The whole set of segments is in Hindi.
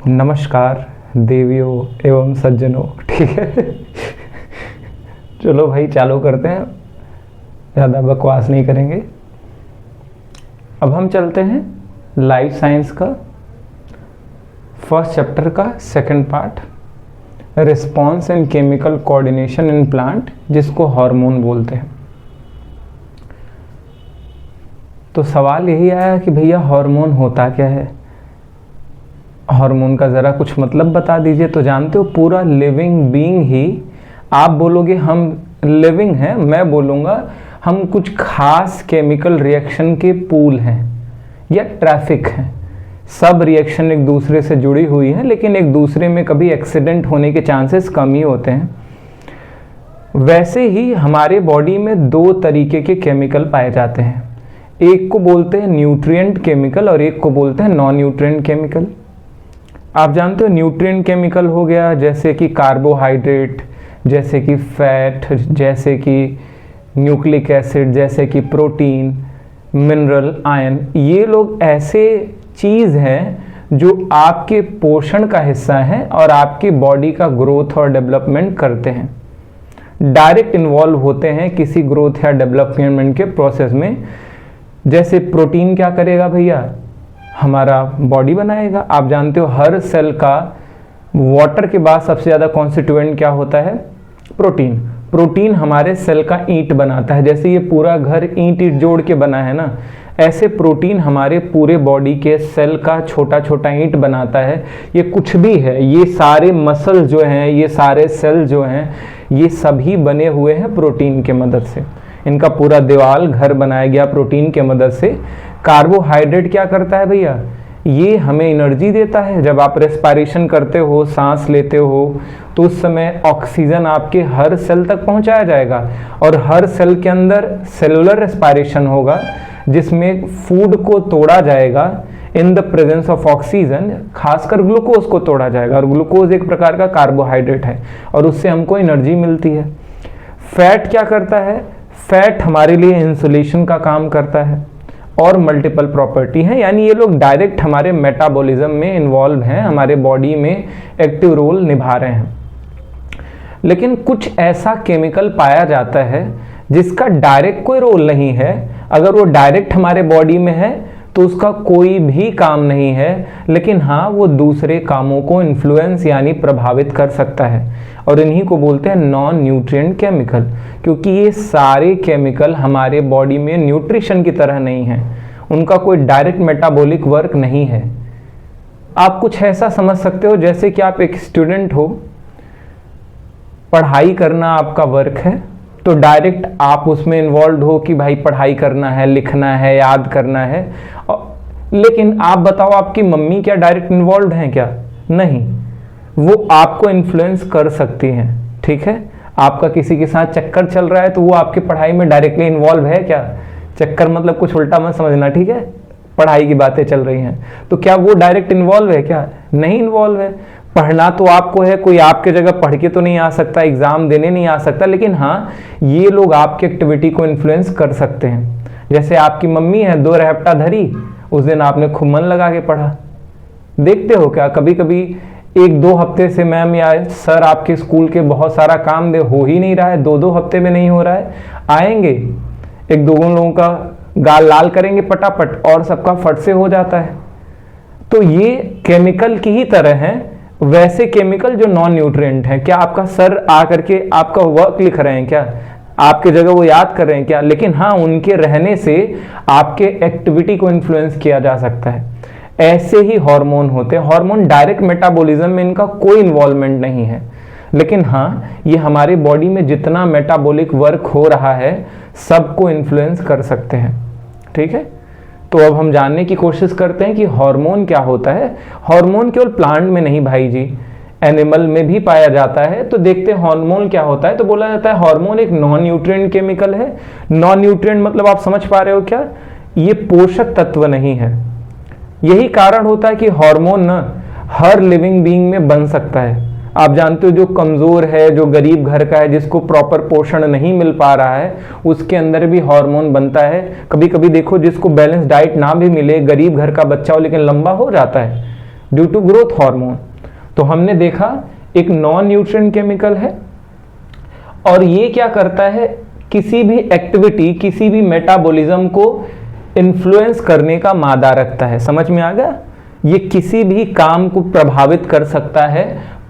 नमस्कार देवियों एवं सज्जनों। ठीक है, चलो भाई चालू करते हैं, ज़्यादा बकवास नहीं करेंगे। अब हम चलते हैं लाइफ साइंस का फर्स्ट चैप्टर का second part, response in chemical coordination in plant, जिसको हार्मोन बोलते हैं। तो सवाल यही आया कि भैया हार्मोन होता क्या है, हार्मोन का ज़रा कुछ मतलब बता दीजिए। तो जानते हो पूरा लिविंग बीइंग ही, आप बोलोगे हम लिविंग हैं, मैं बोलूँगा हम कुछ खास केमिकल रिएक्शन के पूल हैं या ट्रैफिक हैं। सब रिएक्शन एक दूसरे से जुड़ी हुई हैं, लेकिन एक दूसरे में कभी एक्सीडेंट होने के चांसेस कम ही होते हैं। वैसे ही हमारे बॉडी में दो तरीके के केमिकल पाए जाते हैं, एक को बोलते हैं न्यूट्रिएंट केमिकल और एक को बोलते हैं नॉन न्यूट्रिएंट केमिकल। आप जानते हो न्यूट्रिएंट केमिकल हो गया जैसे कि कार्बोहाइड्रेट, जैसे कि फैट, जैसे कि न्यूक्लिक एसिड, जैसे कि प्रोटीन, मिनरल, आयन। ये लोग ऐसे चीज़ हैं जो आपके पोषण का हिस्सा हैं और आपकी बॉडी का ग्रोथ और डेवलपमेंट करते हैं, डायरेक्ट इन्वॉल्व होते हैं किसी ग्रोथ या डेवलपमेंट के प्रोसेस में। जैसे प्रोटीन क्या करेगा भैया, हमारा बॉडी बनाएगा। आप जानते हो हर सेल का वाटर के बाद सबसे ज़्यादा कॉन्स्टिट्यूएंट क्या होता है, प्रोटीन। प्रोटीन हमारे सेल का ईंट बनाता है। जैसे ये पूरा घर ईंट जोड़ के बना है ना, ऐसे प्रोटीन हमारे पूरे बॉडी के सेल का छोटा छोटा ईंट बनाता है। ये कुछ भी है, ये सारे मसल जो हैं, ये सारे सेल जो हैं, ये सभी बने हुए हैं प्रोटीन के मदद से। इनका पूरा दीवार घर बनाया गया प्रोटीन के मदद से। कार्बोहाइड्रेट क्या करता है भैया, ये हमें एनर्जी देता है। जब आप रेस्पिरेशन करते हो, सांस लेते हो, तो उस समय ऑक्सीजन आपके हर सेल तक पहुंचाया जाएगा और हर सेल के अंदर सेलुलर रेस्पिरेशन होगा, जिसमें फूड को तोड़ा जाएगा in the presence of oxygen, खासकर ग्लूकोज को तोड़ा जाएगा। और ग्लूकोज एक प्रकार का कार्बोहाइड्रेट है और उससे हमको एनर्जी मिलती है। फैट क्या करता है, फैट हमारे लिए इंसुलेशन का काम करता है और मल्टीपल प्रॉपर्टी है, यानी ये लोग डायरेक्ट हमारे मेटाबॉलिज्म में इन्वॉल्व हैं, हमारे बॉडी में एक्टिव रोल निभा रहे हैं। लेकिन कुछ ऐसा केमिकल पाया जाता है जिसका डायरेक्ट कोई रोल नहीं है। अगर वो डायरेक्ट हमारे बॉडी में है तो उसका कोई भी काम नहीं है, लेकिन हाँ वो दूसरे कामों को इन्फ्लुएंस यानी प्रभावित कर सकता है, और इन्हीं को बोलते हैं नॉन न्यूट्रिएंट केमिकल। क्योंकि ये सारे केमिकल हमारे बॉडी में न्यूट्रिशन की तरह नहीं हैं, उनका कोई डायरेक्ट मेटाबॉलिक वर्क नहीं है। आप कुछ ऐसा समझ सकते हो जैसे कि आप एक स्टूडेंट हो, पढ़ाई करना आपका वर्क है, तो डायरेक्ट आप उसमें इन्वॉल्व हो कि भाई पढ़ाई करना है, लिखना है, याद करना है। लेकिन आप बताओ आपकी मम्मी क्या डायरेक्ट इन्वॉल्व हैं क्या? नहीं, वो आपको इन्फ्लुएंस कर सकती हैं। ठीक है, आपका किसी के साथ चक्कर चल रहा है तो वो आपकी पढ़ाई में डायरेक्टली इन्वॉल्व है क्या? चक्कर मतलब कुछ उल्टा मत समझना, ठीक है, पढ़ाई की बातें चल रही हैं, तो क्या वो डायरेक्ट इन्वॉल्व है क्या? नहीं इन्वॉल्व है। पढ़ना तो आपको है, कोई आपके जगह पढ़ के तो नहीं आ सकता, एग्जाम देने नहीं आ सकता, लेकिन हाँ ये लोग आपकी एक्टिविटी को इन्फ्लुएंस कर सकते हैं। जैसे आपकी मम्मी है, 2 रहपटा धरी, उस दिन आपने खूब मन लगा के पढ़ा। देखते हो क्या कभी कभी 1-2 हफ्ते से मैम या सर आपके स्कूल के बहुत सारा काम दे हो ही नहीं रहा है, 2-2 हफ्ते में नहीं हो रहा है, आएंगे 1-2 लोगों का गाल लाल करेंगे पटापट और सबका फट से हो जाता है। तो ये केमिकल की ही तरह हैं, वैसे केमिकल जो नॉन न्यूट्रिएंट हैं। क्या आपका सर आकर के आपका वर्क लिख रहे हैं क्या? आपके जगह वो याद कर रहे हैं क्या? लेकिन हाँ उनके रहने से आपके एक्टिविटी को इन्फ्लुएंस किया जा सकता है। ऐसे ही हार्मोन होते हैं। हार्मोन डायरेक्ट मेटाबॉलिज्म में इनका कोई इन्वॉल्वमेंट नहीं है, लेकिन हाँ ये हमारे बॉडी में जितना मेटाबॉलिक वर्क हो रहा है सबको इन्फ्लुएंस कर सकते हैं। ठीक है, तो अब हम जानने की कोशिश करते हैं कि हार्मोन क्या होता है। हार्मोन केवल प्लांट में नहीं भाई जी, एनिमल में भी पाया जाता है। तो देखते हैं हार्मोन क्या होता है। तो बोला जाता है हार्मोन एक नॉन न्यूट्रिएंट केमिकल है। नॉन न्यूट्रिएंट मतलब आप समझ पा रहे हो क्या, ये पोषक तत्व नहीं है। यही कारण होता है कि हार्मोन ना हर लिविंग बीइंग में बन सकता है। आप जानते हो जो कमज़ोर है, जो गरीब घर का है, जिसको प्रॉपर पोषण नहीं मिल पा रहा है, उसके अंदर भी हार्मोन बनता है। कभी कभी देखो जिसको बैलेंस डाइट ना भी मिले, गरीब घर का बच्चा हो लेकिन लंबा हो जाता है, ड्यू टू ग्रोथ हार्मोन। तो हमने देखा एक नॉन न्यूट्रिएंट केमिकल है और ये क्या करता है, किसी भी एक्टिविटी, किसी भी मेटाबॉलिज्म को इन्फ्लुएंस करने का मादा रखता है। समझ में आ गया? ये किसी भी काम को प्रभावित कर सकता है,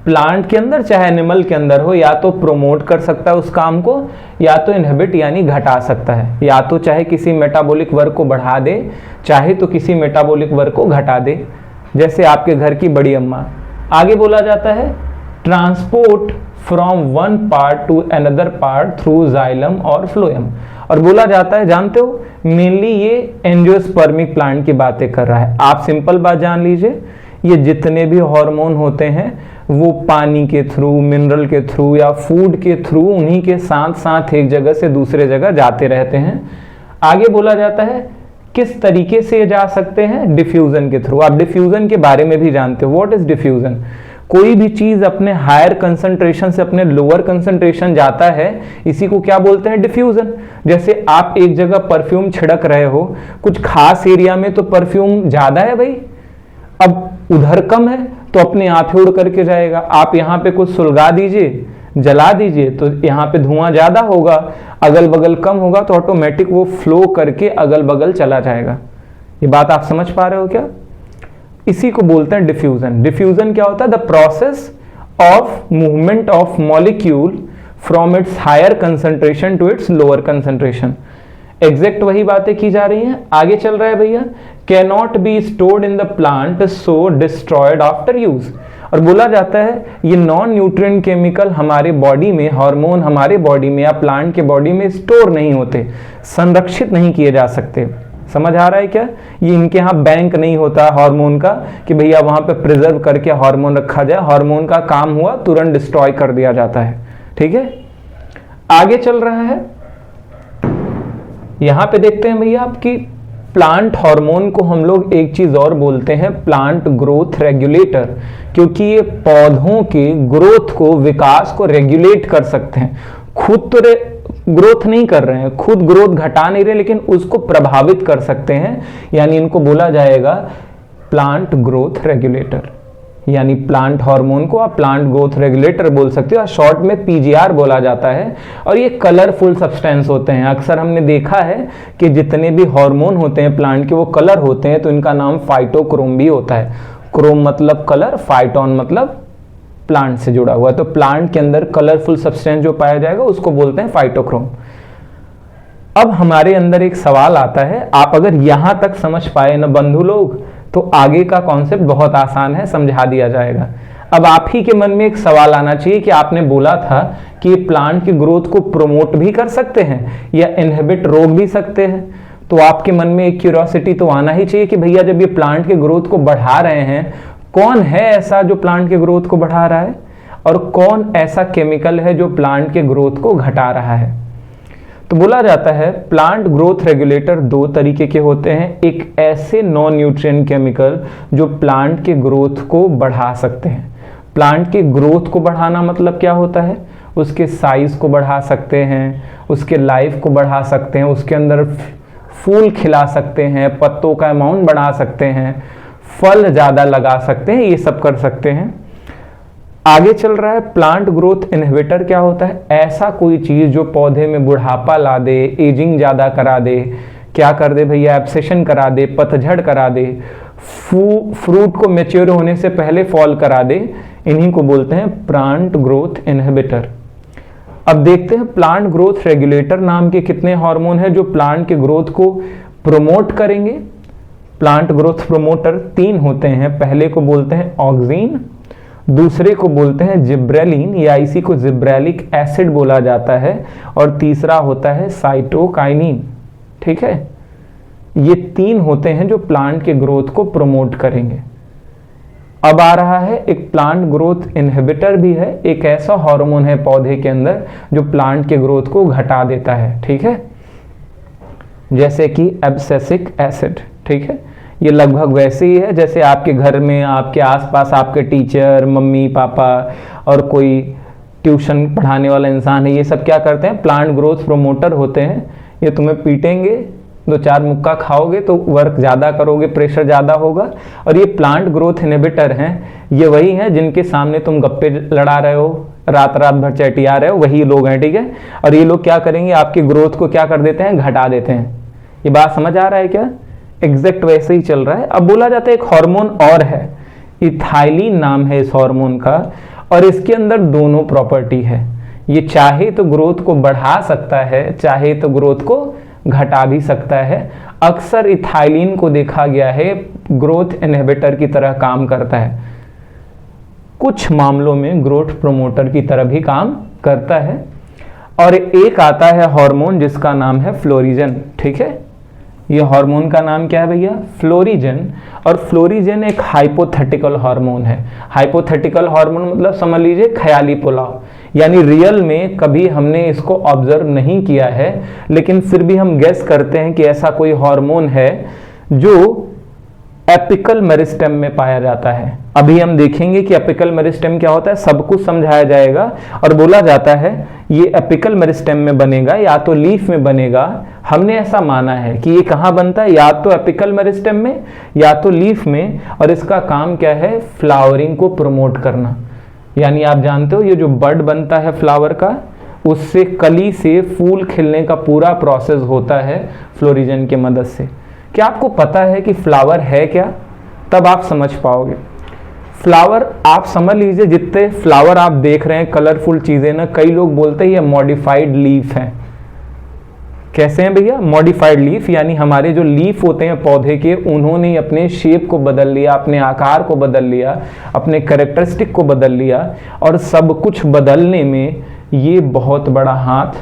प्लांट के अंदर चाहे एनिमल के अंदर हो, या तो प्रोमोट कर सकता है उस काम को, या तो इनहिबिट यानी घटा सकता है, या तो चाहे किसी मेटाबॉलिक वर्क को बढ़ा दे, चाहे तो किसी मेटाबॉलिक वर्क को घटा दे, जैसे आपके घर की बड़ी अम्मा। आगे बोला जाता है transport from one part two another part through xylem और फ्लोएम। और बोला जाता है, जानते हो, मेनली ये एंजियोस्पर्मिक प्लांट की बातें कर रहा है। आप सिंपल बात जान लीजिए, ये जितने भी हार्मोन होते हैं वो पानी के थ्रू, मिनरल के थ्रू या फूड के थ्रू उन्हीं के साथ साथ एक जगह से दूसरे जगह जाते रहते हैं। आगे बोला जाता है किस तरीके से जा सकते हैं, डिफ्यूजन के थ्रू। आप डिफ्यूजन के बारे में भी जानते हो, व्हाट इज डिफ्यूजन। कोई भी चीज अपने हायर कंसंट्रेशन से अपने लोअर कंसंट्रेशन जाता है, इसी को क्या बोलते हैं, डिफ्यूजन। जैसे आप एक जगह परफ्यूम छिड़क रहे हो, कुछ खास एरिया में तो परफ्यूम ज्यादा है भाई, अब उधर कम है तो अपने आप ही उड़ करके जाएगा। आप यहाँ पे कुछ सुलगा दीजिए, जला दीजिए, तो यहाँ पे धुआं ज्यादा होगा, अगल बगल कम होगा, तो ऑटोमेटिक वो फ्लो करके अगल बगल चला जाएगा। ये बात आप समझ पा रहे हो क्या? इसी को बोलते हैं डिफ्यूजन। डिफ्यूजन क्या होता है, the process of movement of molecule from its higher concentration to its lower concentration. Exact वही बातें की जा रही हैं। आगे चल रहा है भैया, cannot be stored in the plant so destroyed after use. और बोला जाता है ये नॉन न्यूट्रिएंट केमिकल हमारे बॉडी में, हार्मोन हमारे बॉडी में या प्लांट के बॉडी में स्टोर नहीं होते, संरक्षित नहीं किए जा सकते। समझ आ रहा है क्या? ये इनके यहाँ बैंक नहीं होता हार्मोन का कि भैया वहां पे प्रिजर्व करके हार्मोन रखा जाए। हार्मोन का काम हुआ तुरंत डिस्ट्रॉय कर दिया जाता है। ठीक है, आगे चल रहा है, यहां पे देखते हैं भैया आपकी प्लांट हार्मोन को हम लोग एक चीज और बोलते हैं, प्लांट ग्रोथ रेगुलेटर, क्योंकि ये पौधों के ग्रोथ को, विकास को रेगुलेट कर सकते हैं। खुद तो ग्रोथ नहीं कर रहे हैं, खुद ग्रोथ घटा नहीं रहे, लेकिन उसको प्रभावित कर सकते हैं, यानी इनको बोला जाएगा प्लांट ग्रोथ रेगुलेटर। यानी प्लांट हार्मोन को आप प्लांट ग्रोथ रेगुलेटर बोल सकते हो, शॉर्ट में पीजीआर बोला जाता है। और ये कलरफुल सब्सटेंस होते हैं। अक्सर हमने देखा है कि जितने भी हार्मोन होते हैं प्लांट के वो कलर होते हैं, तो इनका नाम फाइटोक्रोम भी होता है। क्रोम मतलब कलर, फाइटोन मतलब प्लांट से जुड़ा हुआ है। तो प्लांट के अंदर कलरफुल सब्सटेंस जो पाया जाएगा उसको बोलते हैं फाइटोक्रोम। अब हमारे अंदर एक सवाल आता है, आप अगर यहां तक समझ पाए ना बंधु लोग, तो आगे का कॉन्सेप्ट बहुत आसान है, समझा दिया जाएगा। अब आप ही के मन में एक सवाल आना चाहिए कि आपने बोला था कि ये प्लांट की ग्रोथ को प्रमोट भी कर सकते हैं या इनहिबिट, रोक भी सकते हैं। तो आपके मन में एक क्यूरियोसिटी तो आना ही चाहिए कि भैया जब ये प्लांट के ग्रोथ को बढ़ा रहे हैं, कौन है ऐसा जो प्लांट के ग्रोथ को बढ़ा रहा है और कौन ऐसा केमिकल है जो प्लांट के ग्रोथ को घटा रहा है। तो बोला जाता है प्लांट ग्रोथ रेगुलेटर दो तरीके के होते हैं। एक ऐसे नॉन न्यूट्रिएंट केमिकल जो प्लांट के ग्रोथ को बढ़ा सकते हैं। प्लांट के ग्रोथ को बढ़ाना मतलब क्या होता है, उसके साइज को बढ़ा सकते हैं, उसके लाइफ को बढ़ा सकते हैं, उसके अंदर फूल खिला सकते हैं, पत्तों का अमाउंट बढ़ा सकते हैं, फल ज्यादा लगा सकते हैं, ये सब कर सकते हैं। आगे चल रहा है प्लांट ग्रोथ इनहिबिटर क्या होता है, ऐसा कोई चीज जो पौधे में बुढ़ापा ला दे, एजिंग ज्यादा करा दे, क्या कर दे भैया, एब्सेशन करा दे, पतझड़ करा दे, फ्रूट को मैच्योर होने से पहले फॉल करा दे, इन्हीं को बोलते हैं प्लांट ग्रोथ इनहिबिटर। अब देखते हैं प्लांट ग्रोथ रेगुलेटर नाम के कितने हार्मोन है जो प्लांट के ग्रोथ को प्रोमोट करेंगे। प्लांट ग्रोथ प्रोमोटर 3 होते हैं। पहले को बोलते हैं ऑक्सीन, दूसरे को बोलते हैं जिब्रेलिन या इसी को जिब्रेलिक एसिड बोला जाता है, और तीसरा होता है साइटोकाइनिन। ठीक है, ये 3 होते हैं जो प्लांट के ग्रोथ को प्रमोट करेंगे। अब आ रहा है एक प्लांट ग्रोथ इनहिबिटर भी है, एक ऐसा हार्मोन है पौधे के अंदर जो प्लांट के ग्रोथ को घटा देता है। ठीक है, जैसे कि एब्सिसिक एसिड। ठीक है, ये लगभग वैसे ही है जैसे आपके घर में, आपके आसपास आपके टीचर, मम्मी पापा और कोई ट्यूशन पढ़ाने वाला इंसान है, ये सब क्या करते हैं, प्लांट ग्रोथ प्रोमोटर होते हैं। ये तुम्हें पीटेंगे, 2-4 मुक्का खाओगे तो वर्क ज़्यादा करोगे, प्रेशर ज़्यादा होगा। और ये प्लांट ग्रोथ इनहिबिटर हैं, ये वही हैं जिनके सामने तुम गप्पे लड़ा रहे हो, रात रात भर चैटिया रहे हो, वही लोग हैं, ठीक है। और ये लोग क्या करेंगे, आपकी ग्रोथ को क्या कर देते हैं, घटा देते हैं। ये बात समझ आ रहा है क्या? एग्जैक्ट वैसे ही चल रहा है। अब बोला जाता है एक हार्मोन और है, इथाइलिन नाम है इस हार्मोन का, और इसके अंदर दोनों प्रॉपर्टी है। ये चाहे तो ग्रोथ को बढ़ा सकता है, चाहे तो ग्रोथ को घटा भी सकता है। अक्सर इथाइलिन को देखा गया है ग्रोथ इनहिबिटर की तरह काम करता है, कुछ मामलों में ग्रोथ प्रोमोटर की तरह भी काम करता है। और एक आता है हार्मोन जिसका नाम है फ्लोरिजन, ठीक है। ये हार्मोन का नाम क्या है भैया, फ्लोरिजन। और फ्लोरिजन एक हाइपोथेटिकल हार्मोन है। हाइपोथेटिकल हार्मोन मतलब समझ लीजिए ख्याली पुलाव, यानी रियल में कभी हमने इसको ऑब्जर्व नहीं किया है, लेकिन फिर भी हम गेस करते हैं कि ऐसा कोई हार्मोन है जो एपिकल मेरिस्टेम में पाया जाता है। अभी हम देखेंगे कि एपिकल मेरिस्टेम क्या होता है, सब कुछ समझाया जाएगा। और बोला जाता है ये एपिकल मेरिस्टेम में बनेगा या तो लीफ में बनेगा। हमने ऐसा माना है कि ये कहाँ बनता है, या तो एपिकल मेरिस्टेम में या तो लीफ में। और इसका काम क्या है, फ्लावरिंग को प्रमोट करना। यानी आप जानते हो ये जो बड बनता है फ्लावर का, उससे कली से फूल खिलने का पूरा प्रोसेस होता है फ्लोरिजन की मदद से। क्या आपको पता है कि फ्लावर है क्या? तब आप समझ पाओगे। फ्लावर आप समझ लीजिए, जितने फ्लावर आप देख रहे हैं कलरफुल चीजें ना, कई लोग बोलते हैं ये मॉडिफाइड लीफ है। कैसे हैं भैया, मॉडिफाइड लीफ, यानी हमारे जो लीफ होते हैं पौधे के, उन्होंने अपने शेप को बदल लिया, अपने आकार को बदल लिया, अपने कैरेक्टरिस्टिक को बदल लिया। और सब कुछ बदलने में ये बहुत बड़ा हाथ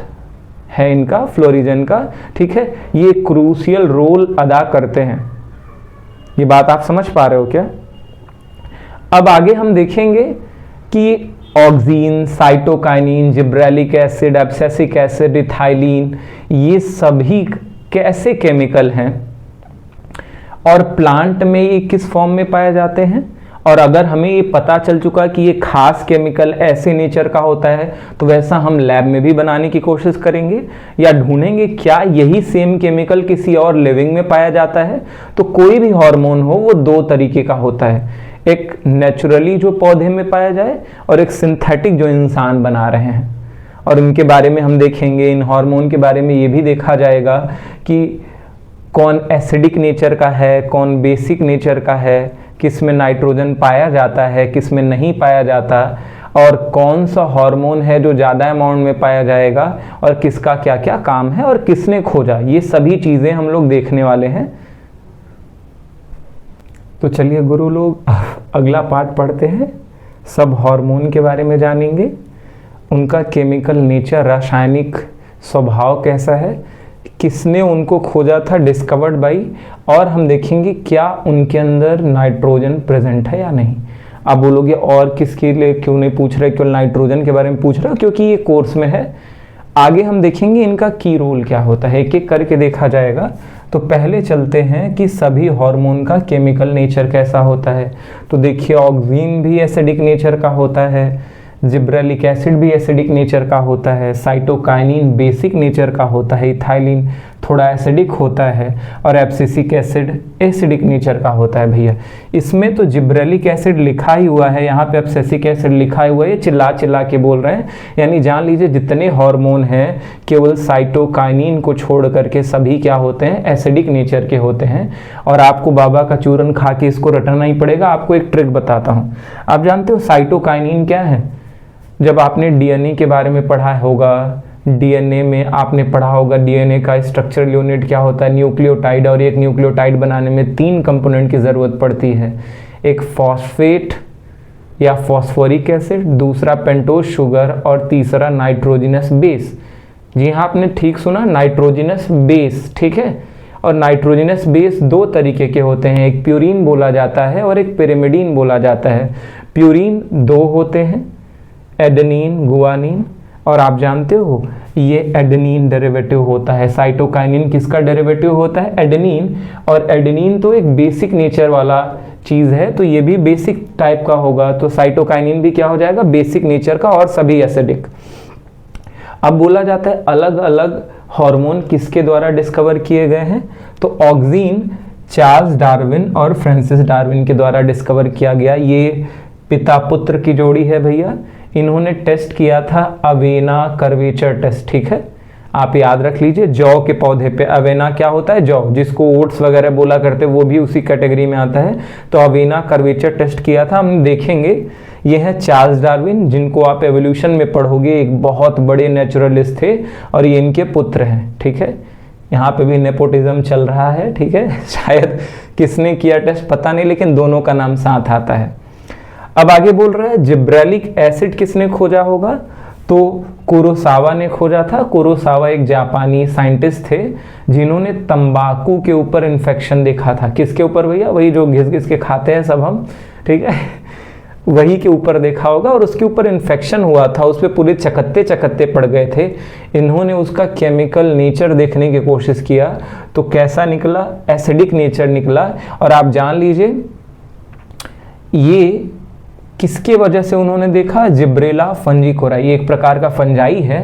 है इनका, फ्लोरिजन का, ठीक है। ये क्रूशियल रोल अदा करते हैं। ये बात आप समझ पा रहे हो क्या? अब आगे हम देखेंगे कि oxygen, cytokinin, gibberellic acid, abscisic acid, ethylene, ये सभी कैसे केमिकल हैं और प्लांट में ये किस फॉर्म में पाए जाते हैं। और अगर हमें ये पता चल चुका कि ये खास केमिकल ऐसे नेचर का होता है, तो वैसा हम लैब में भी बनाने की कोशिश करेंगे या ढूंढेंगे क्या यही सेम केमिकल किसी और लिविंग में पाया जाता है। तो कोई भी हार्मोन हो वो 2 तरीके का होता है, एक नेचुरली जो पौधे में पाया जाए और एक सिंथेटिक जो इंसान बना रहे हैं। और इनके बारे में हम देखेंगे, इन हार्मोन के बारे में ये भी देखा जाएगा कि कौन एसिडिक नेचर का है, कौन बेसिक नेचर का है, किस में नाइट्रोजन पाया जाता है, किस में नहीं पाया जाता, और कौन सा हार्मोन है जो ज़्यादा अमाउंट में पाया जाएगा, और किसका क्या क्या काम है और किसने खोजा। ये सभी चीज़ें हम लोग देखने वाले हैं। तो चलिए गुरु लोग अगला पार्ट पढ़ते हैं। सब हार्मोन के बारे में जानेंगे, उनका केमिकल नेचर, रासायनिक स्वभाव कैसा है, किसने उनको खोजा था, डिस्कवर्ड बाई, और हम देखेंगे क्या उनके अंदर नाइट्रोजन प्रेजेंट है या नहीं। आप बोलोगे और किसके लिए क्यों नहीं पूछ रहे, केवल नाइट्रोजन के बारे में पूछ रहे हो? क्योंकि ये कोर्स में है। आगे हम देखेंगे इनका की रोल क्या होता है, एक एक करके देखा जाएगा। तो पहले चलते हैं कि सभी हार्मोन का केमिकल नेचर कैसा होता है। तो देखिए ऑक्सीन भी एसिडिक नेचर का होता है, जिब्रेलिक एसिड भी एसिडिक नेचर का होता है, साइटोकाइनिन बेसिक नेचर का होता है, इथाइलिन थोड़ा एसिडिक होता है, और एब्सिसिक एसिड एसिडिक नेचर का होता है। भैया इसमें तो जिब्रेलिक एसिड लिखा ही हुआ है, यहाँ पे एब्सिसिक एसिड लिखा ही हुआ है, चिल्ला चिल्ला के बोल रहे हैं। यानी जान लीजिए जितने हार्मोन हैं केवल साइटोकाइनिन को छोड़ करके सभी क्या होते हैं, एसिडिक नेचर के होते हैं। और आपको बाबा का चूरन खा के इसको रटना ही पड़ेगा। आपको एक ट्रिक बताता हूँ। आप जानते हो साइटोकाइनिन क्या है? जब आपने डीएनए के बारे में पढ़ा होगा, डीएनए में आपने पढ़ा होगा डीएनए का स्ट्रक्चरल यूनिट क्या होता है, न्यूक्लियोटाइड। और एक न्यूक्लियोटाइड बनाने में 3 कंपोनेंट की ज़रूरत पड़ती है, एक फॉस्फेट या फॉस्फोरिक एसिड, दूसरा पेंटोज शुगर, और तीसरा नाइट्रोजिनस बेस। जी हाँ, आपने ठीक सुना, नाइट्रोजिनस बेस, ठीक है। और नाइट्रोजिनस बेस 2 तरीके के होते हैं, एक प्यूरिन बोला जाता है और एक पिरिमिडीन बोला जाता है। प्यूरिन 2 होते हैं, एडेनिन, गुआनिन। और आप जानते हो ये एडेनिन डेरिवेटिव होता है। साइटोकाइनिन किसका डेरिवेटिव होता है? एडेनिन। और एडेनिन तो एक बेसिक नेचर वाला चीज़ है, तो ये भी बेसिक टाइप का होगा। तो साइटोकाइनिन भी क्या हो जाएगा? बेसिक नेचर का, और सभी एसिडिक। अब बोला जाता है अलग अलग हार्मोन किसके द्वारा डिस्कवर किए गए हैं, तो ऑक्सीन चार्ल्स डार्विन और फ्रांसिस डार्विन के द्वारा डिस्कवर किया गया। ये पिता पुत्र की जोड़ी है भैया। इन्होंने टेस्ट किया था अवेना कर्वेचर टेस्ट, ठीक है, आप याद रख लीजिए। जौ के पौधे पे अवेना क्या होता है, जौ, जिसको ओट्स वगैरह बोला करते, वो भी उसी कैटेगरी में आता है। तो अवेना कर्वेचर टेस्ट किया था, हम देखेंगे। ये है चार्ल्स डार्विन, जिनको आप एवोल्यूशन में पढ़ोगे, एक बहुत बड़े नेचुरलिस्ट थे और ये इनके पुत्र हैं, ठीक है। यहाँ पे भी नेपोटिज्म चल रहा है, ठीक है। शायद किसने किया टेस्ट पता नहीं, लेकिन दोनों का नाम साथ आता है। अब आगे बोल रहा है जिब्रेलिक एसिड किसने खोजा होगा, तो कुरोसावा ने खोजा था। कुरोसावा एक जापानी साइंटिस्ट थे जिन्होंने तंबाकू के ऊपर इन्फेक्शन देखा था। किसके ऊपर भैया, वही जो घिस घिस के खाते हैं सब हम, ठीक है, वही के ऊपर देखा होगा। और उसके ऊपर इन्फेक्शन हुआ था, उस पर पूरे चकत्ते चकत्ते पड़ गए थे। इन्होंने उसका केमिकल नेचर देखने की कोशिश किया, तो कैसा निकला, एसिडिक नेचर निकला। और आप जान लीजिए ये किसके वजह से उन्होंने देखा, जिब्रेला फंजीकोराई, ये एक प्रकार का फंजाई है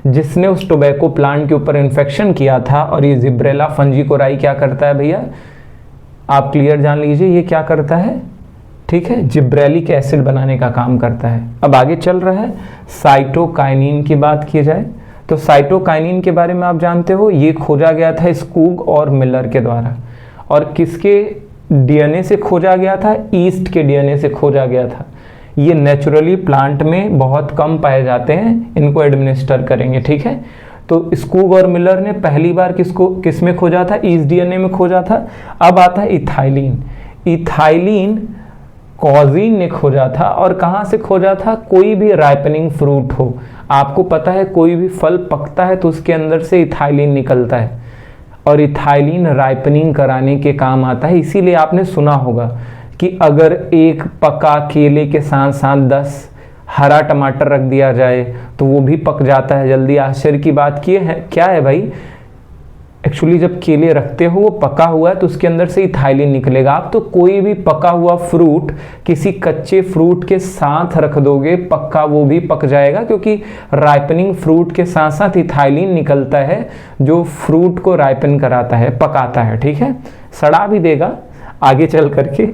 जिसने उस टोबैको प्लांट के ऊपर इन्फेक्शन किया था। और ये जिब्रेला फंजीकोराई क्या करता है भैया, आप क्लियर जान लीजिए, ये क्या करता है, ठीक है, जिब्रेलिक एसिड बनाने का काम करता है। अब आगे चल रहा है साइटोकाइनिन की बात की जाए, तो साइटोकाइनिन के बारे में आप जानते हो, ये खोजा गया था स्कूग और मिलर के द्वारा। और किसके डीएनए से खोजा गया था, ईस्ट के डीएनए से खोजा गया था। ये नेचुरली प्लांट में बहुत कम पाए जाते हैं, इनको एडमिनिस्टर करेंगे, ठीक है। तो स्कूग और मिलर ने पहली बार किस में खोजा था, ईस्ट डीएनए में खोजा था। अब आता है इथाइलिन। इथाइलिन कॉजिन ने खोजा था। और कहाँ से खोजा था, कोई भी राइपनिंग फ्रूट हो, आपको पता है कोई भी फल पकता है तो उसके अंदर से इथाइलिन निकलता है, और इथाइलिन राइपनिंग कराने के काम आता है। इसीलिए आपने सुना होगा कि अगर एक पका केले के साथ साथ 10 हरा टमाटर रख दिया जाए तो वो भी पक जाता है जल्दी। आश्चर्य की बात क्या है भाई, एक्चुअली जब केले रखते हो वो पका हुआ है तो उसके अंदर से इथाइलिन निकलेगा। आप तो कोई भी पका हुआ फ्रूट किसी कच्चे फ्रूट के साथ रख दोगे, पक्का वो भी पक जाएगा, क्योंकि राइपनिंग फ्रूट के साथ साथ इथाइलिन निकलता है जो फ्रूट को राइपन कराता है, पकाता है, ठीक है, सड़ा भी देगा आगे चल करके।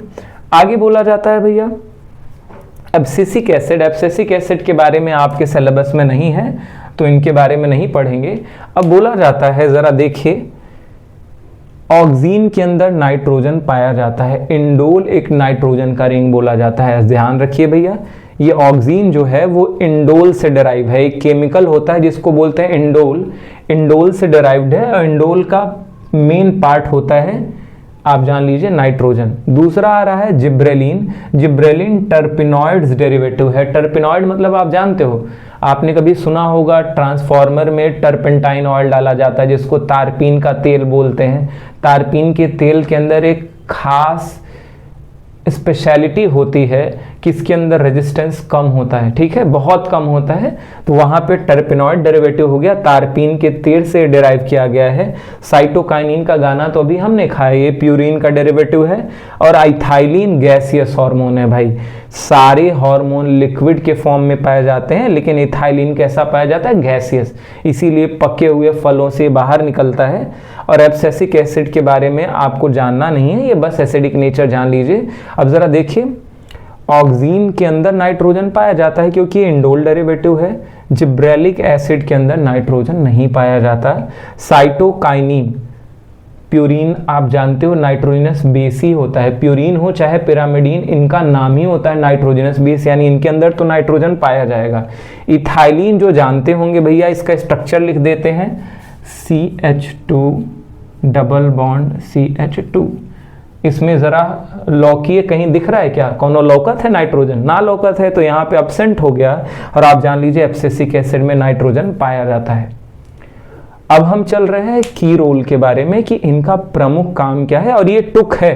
आगे बोला जाता है भैया एब्सिसिक एसिड। एब्सिसिक एसिड के बारे में आपके सिलेबस में नहीं है तो इनके बारे में नहीं पढ़ेंगे। अब बोला जाता है, जरा देखिए, ऑक्सीन के अंदर नाइट्रोजन पाया जाता है। इंडोल एक नाइट्रोजन का रिंग बोला जाता है, ध्यान रखिए भैया। ये ऑक्सीन जो है वो इंडोल से डिराइव है, एक केमिकल होता है जिसको बोलते हैं इंडोल। इंडोल से डिराइव्ड है और इंडोल का मेन पार्ट होता है, आप जान लीजिए, नाइट्रोजन। दूसरा आ रहा है जिब्रेलिन। जिब्रेलिन टर्पिनॉइड्स डेरिवेटिव है। टर्पिनॉइड मतलब आप जानते हो, आपने कभी सुना होगा ट्रांसफार्मर में टर्पेंटाइन ऑयल डाला जाता है जिसको तारपीन का तेल बोलते हैं। तारपीन के तेल के अंदर एक खास स्पेशलिटी होती है कि इसके अंदर रेजिस्टेंस कम होता है, ठीक है, बहुत कम होता है। तो वहाँ पे टर्पेनॉइड डेरिवेटिव हो गया, तारपीन के तेल से डिराइव किया गया है। साइटोकाइनिन का गाना तो अभी हमने खाया, ये प्यूरिन का डेरिवेटिव है। और इथाइलिन गैसियस हार्मोन है भाई। सारे हार्मोन लिक्विड के फॉर्म में पाए जाते हैं, लेकिन इथाइलिन कैसा पाया जाता है, गैसियस, इसीलिए पके हुए फलों से बाहर निकलता है। और एब्सिसिक एसिड के बारे में आपको जानना नहीं है, ये बस एसिडिक नेचर जान लीजिए। अब जरा देखिए, ऑक्सीन के अंदर नाइट्रोजन पाया जाता है क्योंकि इंडोल डेरिवेटिव है। जिब्रेलिक एसिड के अंदर नाइट्रोजन नहीं पाया जाता। साइटोकाइनिन, प्यूरिन आप जानते हो नाइट्रोजनस बेस ही होता है, प्यूरिन हो चाहे पिरामिडीन, इनका नाम ही होता है नाइट्रोजनस बेस, यानी इनके अंदर तो नाइट्रोजन पाया जाएगा। इथाइलिन जो जानते होंगे भैया, इसका स्ट्रक्चर लिख देते हैं, CH2 डबल बॉन्ड CH2। इसमें जरा लौकीय कहीं दिख रहा है क्या, कौनो लौकत है नाइट्रोजन, ना लौकत है तो यहाँ पे एब्सेंट हो गया। और आप जान लीजिए एब्सिसिक एसिड में नाइट्रोजन पाया जाता है। अब हम चल रहे हैं की रोल के बारे में कि इनका प्रमुख काम क्या है। और ये टुक है,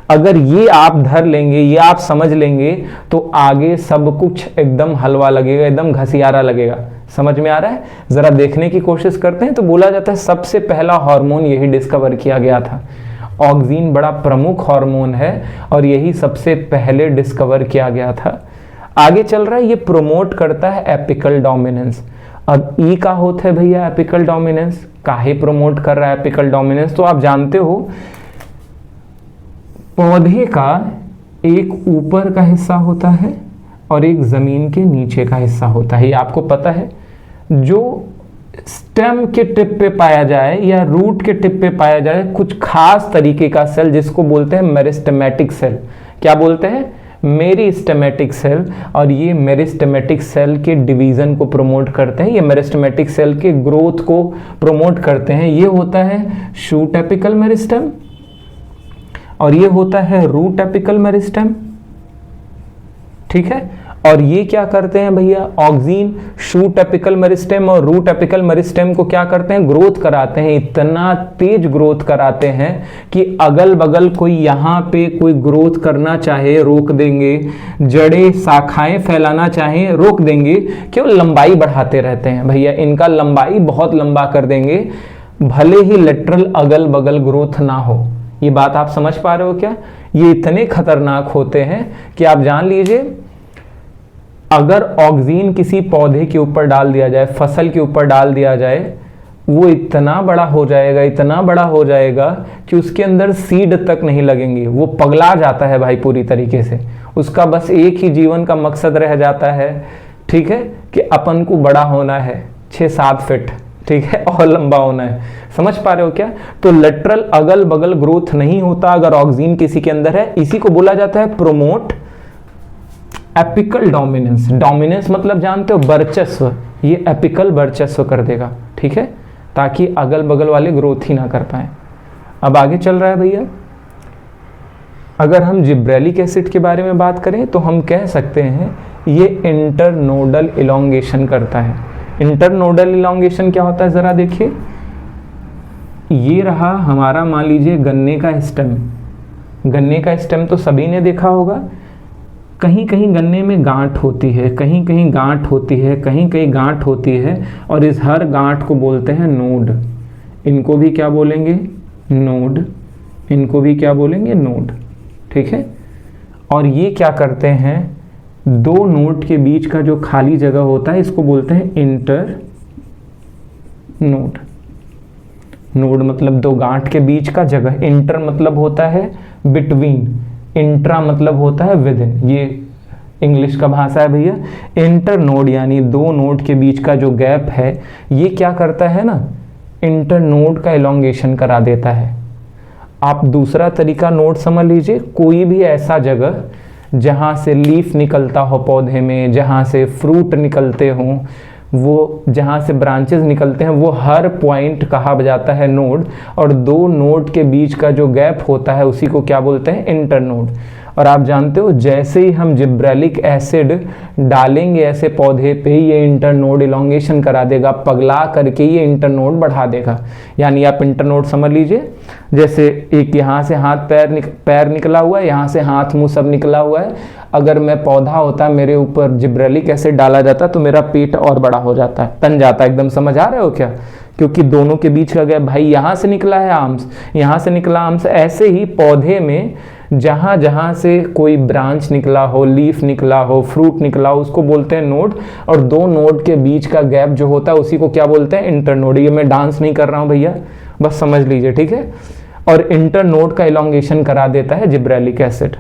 अगर ये आप धर लेंगे, ये आप समझ लेंगे तो आगे सब कुछ एकदम हलवा लगेगा, एकदम घसियारा लगेगा। समझ में आ रहा है, जरा देखने की कोशिश करते हैं। तो बोला जाता है सबसे पहला हार्मोन यही डिस्कवर किया गया था। ऑक्सीन बड़ा प्रमुख हार्मोन है और यही सबसे पहले डिस्कवर किया गया था। आगे चल रहा है, ये प्रोमोट करता है एपिकल डोमिनेंस। अब ई का होता है भैया एपिकल डोमिनेंस, काहे प्रमोट कर रहा है एपिकल डोमिनेंस? तो आप जानते हो पौधे का एक ऊपर का हिस्सा होता है और एक जमीन के नीचे का हिस्सा होता है, ये आपको पता है। जो स्टेम के टिप पे पाया जाए या रूट के टिप पे पाया जाए कुछ खास तरीके का सेल जिसको बोलते हैं मेरिस्टेमेटिक सेल। क्या बोलते हैं? Meristematic cell. और ये मेरिस्टेमेटिक सेल के डिवीजन को प्रमोट करते हैं, ये मेरिस्टेमेटिक सेल के ग्रोथ को प्रमोट करते हैं। ये होता है शूट एपिकल मेरिस्टेम और ये होता है रूट एपिकल मेरिस्टेम, ठीक है। और ये क्या करते हैं भैया? ऑक्सीन शूट एपिकल मेरिस्टेम और रूट एपिकल मेरिस्टेम को क्या करते हैं? ग्रोथ कराते हैं। इतना तेज ग्रोथ कराते हैं कि अगल बगल कोई यहाँ पे कोई ग्रोथ करना चाहे रोक देंगे, जड़ें शाखाएं फैलाना चाहे रोक देंगे, क्यों? लंबाई बढ़ाते रहते हैं भैया, इनका लंबाई बहुत लंबा कर देंगे, भले ही लेटरल अगल बगल ग्रोथ ना हो। ये बात आप समझ पा रहे हो क्या? ये इतने खतरनाक होते हैं कि आप जान लीजिए अगर ऑक्सीन किसी पौधे के ऊपर डाल दिया जाए, फसल के ऊपर डाल दिया जाए, वो इतना बड़ा हो जाएगा, इतना बड़ा हो जाएगा कि उसके अंदर सीड तक नहीं लगेंगी, वो पगला जाता है भाई पूरी तरीके से। उसका बस एक ही जीवन का मकसद रह जाता है, ठीक है, कि अपन को बड़ा होना है 6-7 फीट, ठीक है, और लंबा होना है। समझ पा रहे हो क्या? तो लेटरल अगल बगल ग्रोथ नहीं होता अगर ऑक्सीन किसी के अंदर है। इसी को बोला जाता है प्रोमोट एपिकल डोमिनेंस। डोमिनेंस मतलब जानते हो? वर्चस्व। ये एपिकल वर्चस्व कर देगा, ठीक है, ताकि अगल बगल वाले ग्रोथ ही ना कर पाए। अब आगे चल रहा है भैया, अगर हम जिब्रेलिक एसिड के बारे में बात करें तो हम कह सकते हैं ये इंटरनोडल इलोंगेशन करता है। इंटरनोडल इलोंगेशन क्या होता है जरा देखिए। ये रहा हमारा मान लीजिए गन्ने का स्टेम। गन्ने का स्टेम तो सभी ने देखा होगा। कहीं कहीं गन्ने में गांठ होती है, कहीं कहीं गांठ होती है, कहीं कहीं गांठ होती है, और इस हर गांठ को बोलते हैं नोड। इनको भी क्या बोलेंगे? नोड। इनको भी क्या बोलेंगे? नोड, ठीक है। और ये क्या करते हैं? दो नोड के बीच का जो खाली जगह होता है इसको बोलते हैं इंटर नोड। नोड मतलब दो गांठ के बीच का जगह। इंटर मतलब होता है बिटवीन, इंट्रा मतलब होता है विद इन। ये इंग्लिश का भाषा है भैया। इंटर नोड यानी दो नोड के बीच का जो गैप है, ये क्या करता है ना? इंटर नोड का इलोंगेशन करा देता है। आप दूसरा तरीका नोड समझ लीजिए, कोई भी ऐसा जगह जहाँ से लीफ निकलता हो पौधे में, जहाँ से फ्रूट निकलते हों, वो जहाँ से ब्रांचेस निकलते हैं, वो हर पॉइंट कहा जाता है नोड। और दो नोड के बीच का जो गैप होता है उसी को क्या बोलते हैं? इंटरनोड। और आप जानते हो जैसे ही हम जिब्रेलिक एसिड डालेंगे ऐसे पौधे पे, ये इंटरनोड इलोंगेशन करा देगा, पगला करके ये इंटरनोड बढ़ा देगा। यानी आप इंटरनोड समझ लीजिए जैसे एक यहाँ से हाथ पैर निकला हुआ है, यहाँ से हाथ मुंह सब निकला हुआ है। अगर मैं पौधा होता, मेरे ऊपर जिब्रेलिक एसिड डाला जाता तो मेरा पेट और बड़ा हो जाता है, तन जाता है। एकदम समझ आ रहे हो क्या? क्योंकि दोनों के बीच का गैप, भाई यहाँ से निकला है आर्म्स, यहाँ से निकला आर्म्स। ऐसे ही पौधे में जहाँ जहाँ से कोई ब्रांच निकला हो, लीफ निकला हो, फ्रूट निकला हो, उसको बोलते हैं नोड। और दो नोड के बीच का गैप जो होता है उसी को क्या बोलते हैं? इंटरनोड। ये मैं डांस नहीं कर रहा हूँ भैया, बस समझ लीजिए, ठीक है। और इंटरनोड का इलोंगेशन करा देता है जिब्रेलिक एसिड।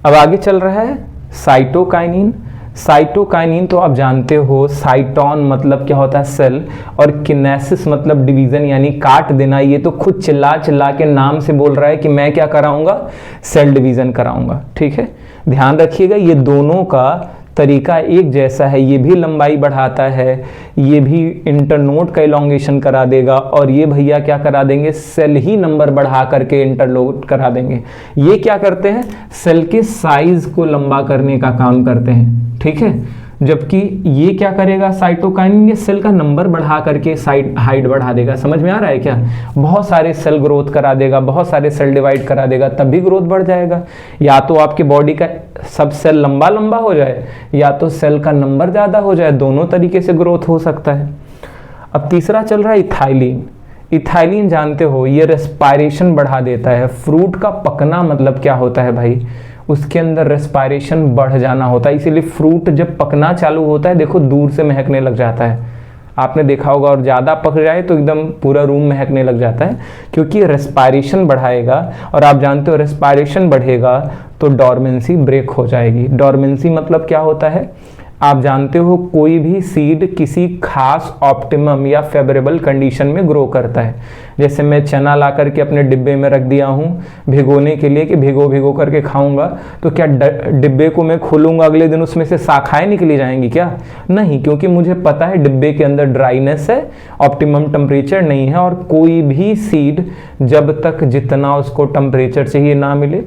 अब आगे चल रहा है साइटोकाइनिन। साइटोकाइनिन तो आप जानते हो, साइटोन मतलब क्या होता है? सेल, और किनेसिस मतलब डिवीजन यानी काट देना। ये तो खुद चिल्ला चिल्ला के नाम से बोल रहा है कि मैं क्या कराऊंगा? सेल डिवीजन कराऊंगा, ठीक है। ध्यान रखिएगा ये दोनों का तरीका एक जैसा है। ये भी लंबाई बढ़ाता है, ये भी इंटरनोड का इलोंगेशन करा देगा, और ये भैया क्या करा देंगे? सेल ही नंबर बढ़ा करके इंटरलोड करा देंगे। ये क्या करते हैं? सेल के साइज को लंबा करने का काम करते हैं, ठीक है। जबकि ये क्या करेगा? साइटोकाइनिन ये सेल का नंबर बढ़ा करके साइड हाइट बढ़ा देगा। समझ में आ रहा है क्या? बहुत सारे सेल ग्रोथ करा देगा, बहुत सारे सेल डिवाइड करा देगा, तब भी ग्रोथ बढ़ जाएगा। या तो आपके बॉडी का सब सेल लंबा लंबा हो जाए, या तो सेल का नंबर ज़्यादा हो जाए, दोनों तरीके से ग्रोथ हो सकता है। अब तीसरा चल रहा है इथाइलिन। इथाइलिन जानते हो ये रेस्पायरेशन बढ़ा देता है। फ्रूट का पकना मतलब क्या होता है भाई? उसके अंदर रेस्पायरेशन बढ़ जाना होता है। इसीलिए फ्रूट जब पकना चालू होता है, देखो दूर से महकने लग जाता है, आपने देखा होगा। और ज़्यादा पक जाए तो एकदम पूरा रूम महकने लग जाता है, क्योंकि रेस्पायरेशन बढ़ाएगा। और आप जानते हो रेस्पायरेशन बढ़ेगा तो डॉर्मेंसी ब्रेक हो जाएगी। डॉर्मेंसी मतलब क्या होता है, आप जानते हो कोई भी सीड किसी खास ऑप्टिमम या फेवरेबल कंडीशन में ग्रो करता है। जैसे मैं चना ला करके अपने डिब्बे में रख दिया हूँ भिगोने के लिए कि भिगो भिगो करके खाऊंगा, तो क्या डिब्बे को मैं खोलूंगा अगले दिन उसमें से शाखाएं निकली जाएंगी क्या? नहीं, क्योंकि मुझे पता है डिब्बे के अंदर ड्राइनेस है, ऑप्टिमम टेम्परेचर नहीं है। और कोई भी सीड जब तक जितना उसको टेम्परेचर चाहिए ना मिले,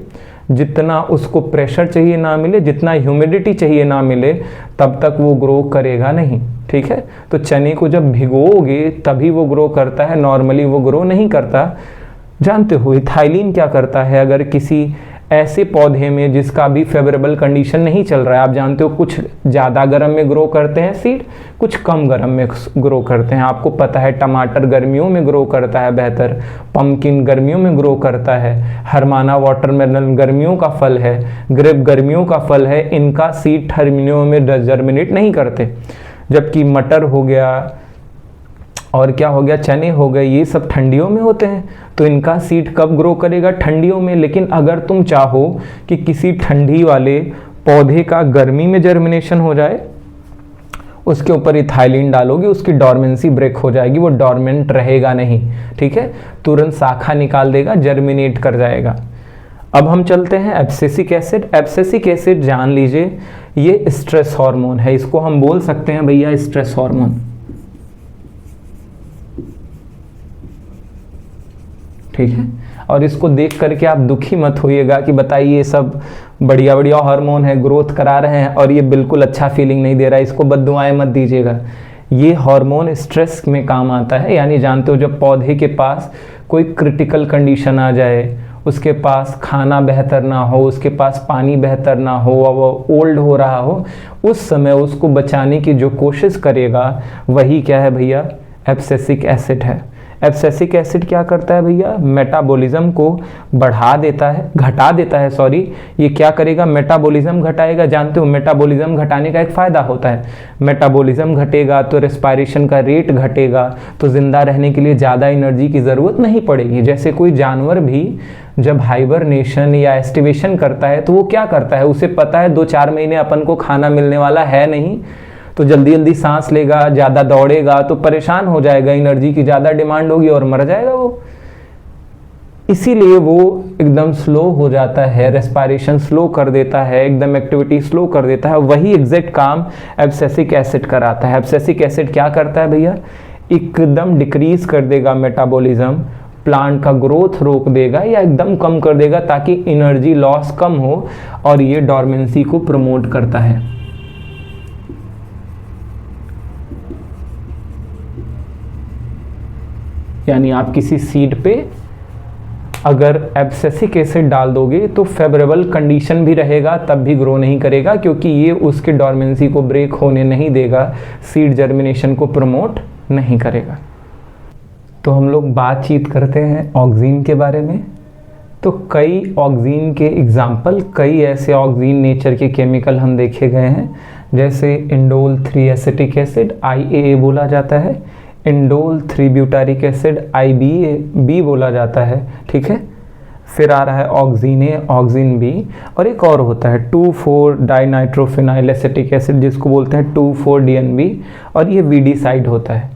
जितना उसको प्रेशर चाहिए ना मिले, जितना ह्यूमिडिटी चाहिए ना मिले, तब तक वो ग्रो करेगा नहीं। ठीक है, तो चने को जब भिगोगे तभी वो ग्रो करता है, नॉर्मली वो ग्रो नहीं करता। जानते हो इथाइलिन क्या करता है, अगर किसी ऐसे पौधे में जिसका भी फेवरेबल कंडीशन नहीं चल रहा है, आप जानते हो कुछ ज़्यादा गर्म में ग्रो करते हैं सीड, कुछ कम गर्म में ग्रो करते हैं। आपको पता है टमाटर गर्मियों में ग्रो करता है बेहतर, पम्पकिन गर्मियों में ग्रो करता है, हरमाना वाटरमेलन गर्मियों का फल है, ग्रेप गर्मियों का फल है, इनका सीड ठर्मियों में जर्मिनेट नहीं करते। जबकि मटर हो गया और क्या हो गया, चने हो गए, ये सब ठंडियों में होते हैं, तो इनका सीड कब ग्रो करेगा, ठंडियों में। लेकिन अगर तुम चाहो कि किसी ठंडी वाले पौधे का गर्मी में जर्मिनेशन हो जाए, उसके ऊपर इथाइलिन डालोगे, उसकी डॉर्मेंसी ब्रेक हो जाएगी, वो डॉर्मेंट रहेगा नहीं। ठीक है, तुरंत शाखा निकाल देगा, जर्मिनेट कर जाएगा। अब हम चलते हैं एब्सिसिक एसिड। एब्सिसिक एसिड जान लीजिए ये स्ट्रेस हार्मोन है, इसको हम बोल सकते हैं भैया स्ट्रेस हार्मोन। ठीक है, और इसको देख करके आप दुखी मत होइएगा कि बताइए ये सब बढ़िया बढ़िया हार्मोन है, ग्रोथ करा रहे हैं और ये बिल्कुल अच्छा फीलिंग नहीं दे रहा है, इसको बद्दुआएं मत दीजिएगा। ये हार्मोन स्ट्रेस में काम आता है। यानी जानते हो जब पौधे के पास कोई क्रिटिकल कंडीशन आ जाए, उसके पास खाना बेहतर ना हो, उसके पास पानी बेहतर ना हो, वो ओल्ड हो रहा हो, उस समय उसको बचाने की जो कोशिश करेगा वही क्या है भैया, एब्सिसिक एसिड है। एब्सिसिक एसिड क्या करता है भैया, मेटाबॉलिज्म को बढ़ा देता है, घटा देता है, सॉरी। ये क्या करेगा, मेटाबॉलिज्म घटाएगा। जानते हो मेटाबॉलिज्म घटाने का एक फ़ायदा होता है, मेटाबॉलिज्म घटेगा तो रेस्पायरेशन का रेट घटेगा, तो ज़िंदा रहने के लिए ज़्यादा एनर्जी की ज़रूरत नहीं पड़ेगी। जैसे कोई जानवर भी जब हाइबरनेशन या एस्टिवेशन करता है तो वो क्या करता है, उसे पता है 2-4 महीने अपन को खाना मिलने वाला है नहीं, तो जल्दी जल्दी सांस लेगा, ज़्यादा दौड़ेगा तो परेशान हो जाएगा, एनर्जी की ज़्यादा डिमांड होगी और मर जाएगा वो। इसीलिए वो एकदम स्लो हो जाता है, रेस्पायरेशन स्लो कर देता है, एकदम एक्टिविटी स्लो कर देता है। वही एग्जैक्ट काम एब्सिसिक एसिड कराता है। एब्सिसिक एसिड क्या करता है भैया, एकदम डिक्रीज कर देगा मेटाबॉलिज्म, प्लांट का ग्रोथ रोक देगा या एकदम कम कर देगा ताकि एनर्जी लॉस कम हो, और ये डॉर्मेंसी को प्रमोट करता है। यानी आप किसी सीड पे अगर एब्सिसिक एसिड डाल दोगे तो फेवरेबल कंडीशन भी रहेगा, तब भी ग्रो नहीं करेगा, क्योंकि ये उसके डॉर्मेंसी को ब्रेक होने नहीं देगा, सीड जर्मिनेशन को प्रमोट नहीं करेगा। तो हम लोग बातचीत करते हैं ऑक्सीन के बारे में। तो कई ऑक्सीन के एग्जाम्पल, कई ऐसे ऑक्सीन नेचर के केमिकल हम देखे गए हैं, जैसे इंडोल 3 एसिटिक एसिड IAA बोला जाता है, इंडोल 3 ब्यूटारिक एसिड IBA बोला जाता है। ठीक है, फिर आ रहा है ऑक्सीन A, ऑक्सीन B, और एक और होता है 2,4 डाइनाइट्रोफिनाइल एसिटिक एसिड जिसको बोलते हैं 2,4-DNB, और ये वीडीसाइड होता है।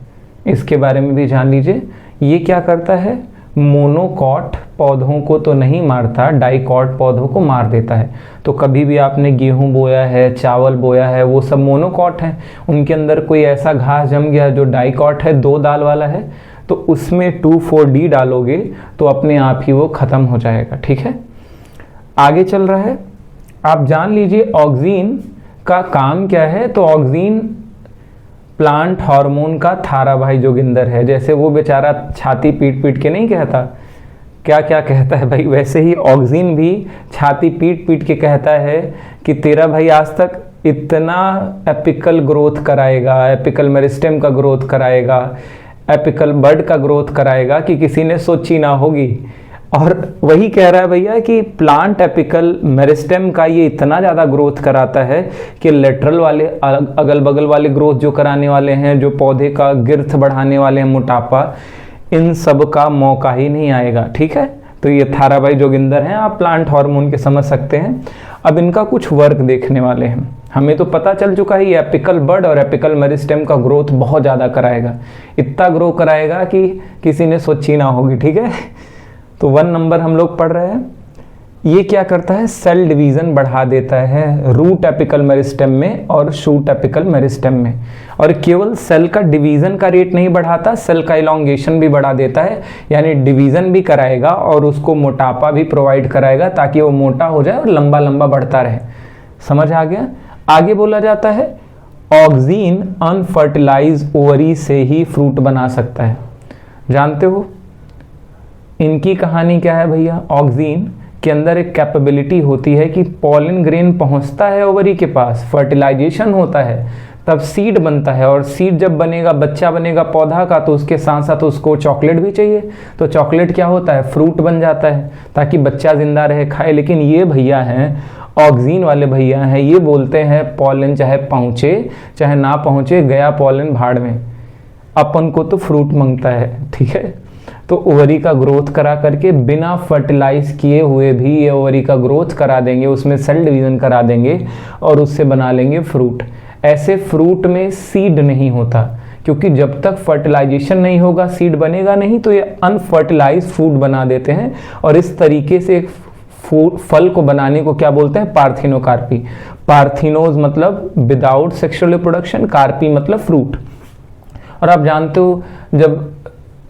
इसके बारे में भी जान लीजिए। ये क्या करता है, मोनोकॉट पौधों को तो नहीं मारता, डाइकॉट पौधों को मार देता है। तो कभी भी आपने गेहूं बोया है, चावल बोया है, वो सब मोनोकॉट हैं, उनके अंदर कोई ऐसा घास जम गया जो डाइकॉट है, 2 दाल वाला है, तो उसमें 2,4-D डालोगे तो अपने आप ही वो ख़त्म हो जाएगा। ठीक है, आगे चल रहा है। आप जान लीजिए ऑक्सीन का काम क्या है। तो ऑक्सीन प्लांट हार्मोन का थारा भाई जोगिंदर है। जैसे वो बेचारा छाती पीट पीट के नहीं कहता, क्या क्या कहता है भाई, वैसे ही ऑक्सीन भी छाती पीट पीट के कहता है कि तेरा भाई आज तक इतना एपिकल ग्रोथ कराएगा, एपिकल मेरिस्टेम का ग्रोथ कराएगा, एपिकल बड का ग्रोथ कराएगा कि किसी ने सोची ना होगी। और वही कह रहा है भैया कि प्लांट एपिकल मेरिस्टेम का ये इतना ज़्यादा ग्रोथ कराता है कि लेटरल वाले अगल बगल वाले ग्रोथ जो कराने वाले हैं, जो पौधे का गिर्थ बढ़ाने वाले हैं, मोटापा, इन सब का मौका ही नहीं आएगा। ठीक है, तो ये थाराबाई जोगिंदर हैं, आप प्लांट हार्मोन के समझ सकते हैं। अब इनका कुछ वर्क देखने वाले हैं। हमें तो पता चल चुका है ये एपिकल बड और एपिकल मेरिस्टेम का ग्रोथ बहुत ज़्यादा कराएगा, इतना ग्रो कराएगा कि किसी ने सोची ना होगी। ठीक है, तो 1 नंबर हम लोग पढ़ रहे हैं। ये क्या करता है, सेल डिवीज़न बढ़ा देता है रूट एपिकल मेरिस्टेम में और शूट एपिकल मेरिस्टेम में। और केवल सेल का डिवीज़न का रेट नहीं बढ़ाता, सेल का इलॉन्गेशन भी बढ़ा देता है, यानी डिवीज़न भी कराएगा और उसको मोटापा भी प्रोवाइड कराएगा ताकि वो मोटा हो जाए और लंबा लंबा बढ़ता रहे। समझ आ गया। आगे बोला जाता है ऑक्सीन अनफर्टिलाइज ओवरी से ही फ्रूट बना सकता है। जानते हो इनकी कहानी क्या है भैया। ऑक्सीन के अंदर एक कैपेबिलिटी होती है कि पॉलन ग्रेन पहुंचता है ओवरी के पास, फर्टिलाइजेशन होता है, तब सीड बनता है, और सीड जब बनेगा, बच्चा बनेगा पौधा का, तो उसके साथ साथ उसको चॉकलेट भी चाहिए, तो चॉकलेट क्या होता है, फ्रूट बन जाता है ताकि बच्चा जिंदा रहे, खाए। लेकिन ये भैया हैं, ऑक्सीन वाले भैया हैं, ये बोलते हैं पॉलन चाहे पहुँचे चाहे ना पहुँचे, गया पॉलन भाड़ में, अपन को तो फ्रूट मांगता है। ठीक है, तो ओवरी का ग्रोथ करा करके बिना फर्टिलाइज किए हुए भी ये ओवरी का ग्रोथ करा देंगे, उसमें सेल डिवीज़न करा देंगे और उससे बना लेंगे फ्रूट। ऐसे फ्रूट में सीड नहीं होता, क्योंकि जब तक फर्टिलाइजेशन नहीं होगा सीड बनेगा नहीं, तो ये अनफर्टिलाइज फूड बना देते हैं। और इस तरीके से एक फल को बनाने को क्या बोलते हैं, पार्थिनोकार्पी। पार्थिनोज मतलब विदाउट सेक्सुअल रिप्रोडक्शन, कार्पी मतलब फ्रूट। और आप जानते हो जब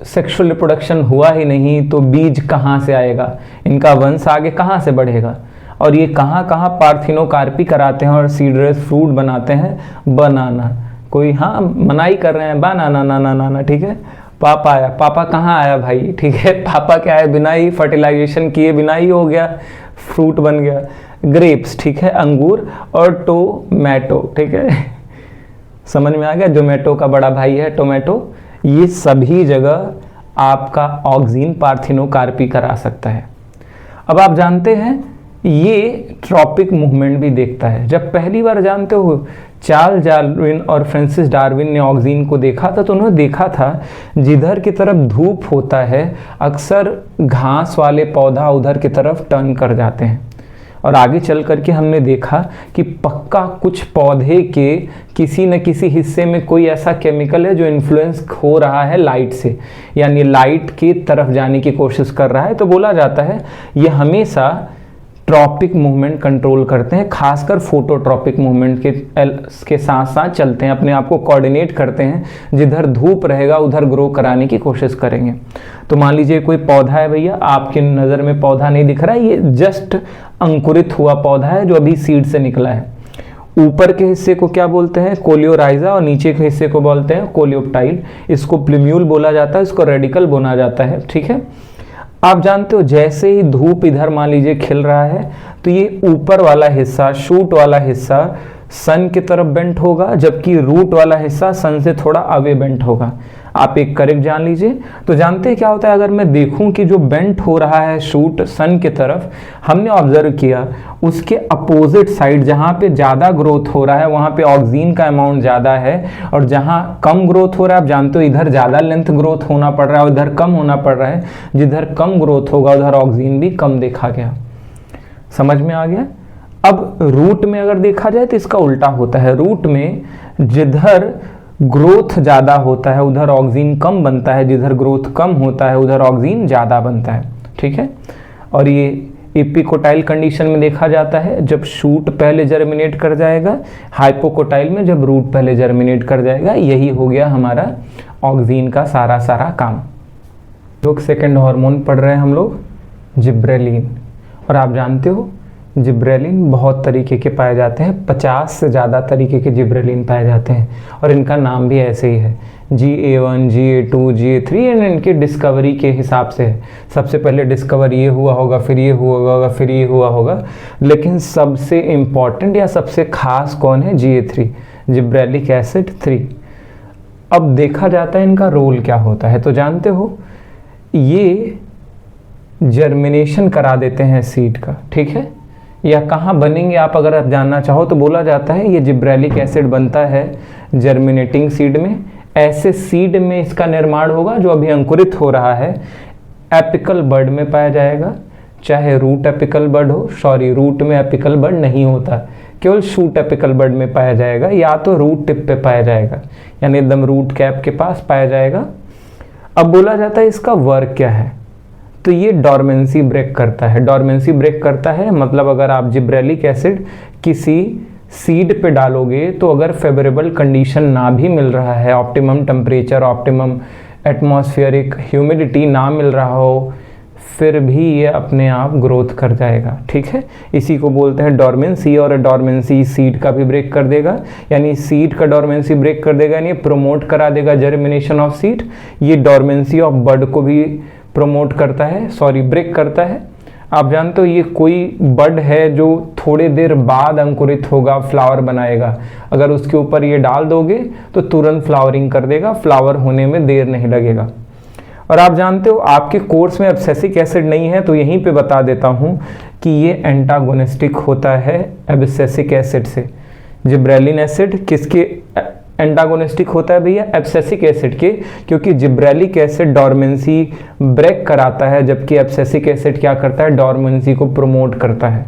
सेक्सुअल रिप्रोडक्शन हुआ ही नहीं तो बीज कहाँ से आएगा, इनका वंश आगे कहाँ से बढ़ेगा। और ये कहाँ कहाँ पार्थिनोकार्पी कराते हैं और सीडलेस फ्रूट बनाते हैं, बनाना। कोई हाँ मनाई कर रहे हैं, बनाना ना ना ना ना। ठीक है, पापा आया, पापा कहाँ आया भाई। ठीक है, पापा क्या है, बिना ही फर्टिलाइजेशन किए बिना ही हो गया, फ्रूट बन गया। ग्रेप्स, ठीक है, अंगूर, और टोमेटो। ठीक है, समझ में आ गया, जोमेटो का बड़ा भाई है टोमेटो। ये सभी जगह आपका ऑक्सीन पार्थिनोकार्पी करा सकता है। अब आप जानते हैं ये ट्रॉपिक मूवमेंट भी देखता है। जब पहली बार जानते हो चार्ल्स डार्विन और फ्रांसिस डार्विन ने ऑक्सीन को देखा था, तो उन्होंने देखा था जिधर की तरफ धूप होता है अक्सर घास वाले पौधा उधर की तरफ टर्न कर जाते हैं। और आगे चल करके हमने देखा कि पक्का कुछ पौधे के किसी न किसी हिस्से में कोई ऐसा केमिकल है जो इन्फ्लुएंस हो रहा है लाइट से, यानी लाइट की तरफ जाने की कोशिश कर रहा है। तो बोला जाता है ये हमेशा ट्रॉपिक मूवमेंट कंट्रोल करते हैं, खासकर फोटोट्रॉपिक मूवमेंट के साथ साथ चलते हैं, अपने आप को कोऑर्डिनेट करते हैं, जिधर धूप रहेगा उधर ग्रो कराने की कोशिश करेंगे। तो मान लीजिए कोई पौधा है भैया, आपकी नज़र में पौधा नहीं दिख रहा है, ये जस्ट अंकुरित हुआ पौधा है जो अभी सीड से निकला है। ऊपर के हिस्से को क्या बोलते हैं, कोलियोराइजा, और नीचे के हिस्से को बोलते हैं कोलियोप्टाइल। इसको प्लूम्यूल बोला जाता है, इसको रेडिकल बोला जाता है। ठीक है, आप जानते हो जैसे ही धूप इधर मान लीजिए खिल रहा है तो ये ऊपर वाला हिस्सा, शूट वाला हिस्सा सन की तरफ बेंट होगा, जबकि रूट वाला हिस्सा सन से थोड़ा अवे बेंट होगा। आप एक करेक्ट जान लीजिए। तो जानते हैं क्या होता है, अगर मैं देखूं कि जो बेंट हो रहा है शूट सन की तरफ, हमने ऑब्जर्व किया उसके अपोजिट साइड जहां पे ज़्यादा ग्रोथ हो रहा है वहां पे ऑक्सीन का अमाउंट ज़्यादा है, और जहां कम ग्रोथ हो रहा है आप जानते हो इधर ज़्यादा लेंथ ग्रोथ होना पड़ रहा है और इधर कम होना पड़ रहा है। जिधर कम ग्रोथ होगा उधर ऑक्सीन भी कम देखा गया। समझ में आ गया। अब रूट में अगर देखा जाए तो इसका उल्टा होता है। रूट में जिधर ग्रोथ ज़्यादा होता है उधर ऑक्सीन कम बनता है, जिधर ग्रोथ कम होता है उधर ऑक्सीन ज़्यादा बनता है। ठीक है, और ये एपिकोटाइल कंडीशन में देखा जाता है जब शूट पहले जर्मिनेट कर जाएगा, हाइपोकोटाइल में जब रूट पहले जर्मिनेट कर जाएगा। यही हो गया हमारा ऑक्सीन का सारा काम। लोग सेकेंड हार्मोन पढ़ रहे हैं हम लोग, जिब्रेलिन। और आप जानते हो जिब्रेलिन बहुत तरीके के पाए जाते हैं, 50 से ज़्यादा तरीके के जिब्रेलिन पाए जाते हैं, और इनका नाम भी ऐसे ही है, GA1, GA2, GA3, एंड इनकी डिस्कवरी के हिसाब से है। सबसे पहले डिस्कवर ये हुआ होगा, फिर ये हुआ होगा, फिर ये हुआ होगा, लेकिन सबसे इम्पॉर्टेंट या सबसे खास कौन है, GA3, जिब्रेलिक एसिड 3। अब देखा जाता है इनका रोल क्या होता है। तो जानते हो ये जर्मिनेशन करा देते हैं सीड का, ठीक है। या कहाँ बनेंगे आप अगर आप जानना चाहो तो बोला जाता है ये जिब्रेलिक एसिड बनता है जर्मिनेटिंग सीड में। ऐसे सीड में इसका निर्माण होगा जो अभी अंकुरित हो रहा है, एपिकल बड में पाया जाएगा, चाहे रूट एपिकल बड हो, सॉरी रूट में एपिकल बड नहीं होता, केवल शूट एपिकल बड में पाया जाएगा, या तो रूट टिप पे पाया जाएगा, यानी एकदम रूट कैप के पास पाया जाएगा। अब बोला जाता है इसका वर्क क्या है, तो ये डॉर्मेंसी ब्रेक करता है। डॉर्मेंसी ब्रेक करता है मतलब अगर आप जिब्रेलिक एसिड किसी सीड पे डालोगे तो अगर फेवरेबल कंडीशन ना भी मिल रहा है, optimum temperature, optimum atmospheric humidity ना मिल रहा हो, फिर भी ये अपने आप ग्रोथ कर जाएगा, ठीक है। इसी को बोलते हैं डॉर्मेंसी, और डॉर्मेंसी सीड का भी ब्रेक कर देगा, यानी सीड का डॉर्मेंसी ब्रेक कर देगा, यानी प्रोमोट करा देगा जर्मिनेशन ऑफ सीड। ये डॉर्मेंसी ऑफ बड को भी प्रोमोट करता है, सॉरी ब्रेक करता है। आप जानते हो ये कोई बड है जो थोड़े देर बाद अंकुरित होगा, फ्लावर बनाएगा, अगर उसके ऊपर ये डाल दोगे तो तुरंत फ्लावरिंग कर देगा, फ्लावर होने में देर नहीं लगेगा। और आप जानते हो आपके कोर्स में एब्सिसिक एसिड नहीं है तो यहीं पे बता देता हूँ कि ये एंटागोनिस्टिक होता है एब्सिसिक एसिड से। जिब्रेलिन एसिड किसके एंटागोनिस्टिक होता है भैया? एब्सिसिक एसिड के, क्योंकि जिब्रेलिक एसिड डॉर्मेंसी ब्रेक कराता है, जबकि एब्सिसिक एसिड क्या करता है? डॉर्मेंसी को प्रमोट करता है।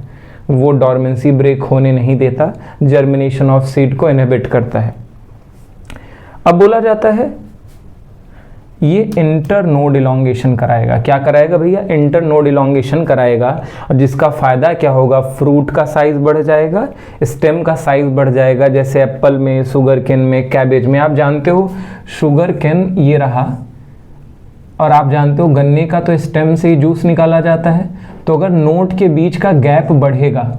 वो डॉर्मेंसी ब्रेक होने नहीं देता, जर्मिनेशन ऑफ सीड को इनहिबिट करता है। अब बोला जाता है ये इंटरनोड इलॉन्गेशन कराएगा। क्या कराएगा भैया? इंटरनोड इलॉन्गेशन कराएगा, और जिसका फायदा क्या होगा? फ्रूट का साइज बढ़ जाएगा, स्टेम का साइज बढ़ जाएगा, जैसे एप्पल में, शुगर केन में, कैबेज में। आप जानते हो शुगर केन ये रहा, और आप जानते हो गन्ने का तो स्टेम से ही जूस निकाला जाता है, तो अगर नोड के बीच का गैप बढ़ेगा,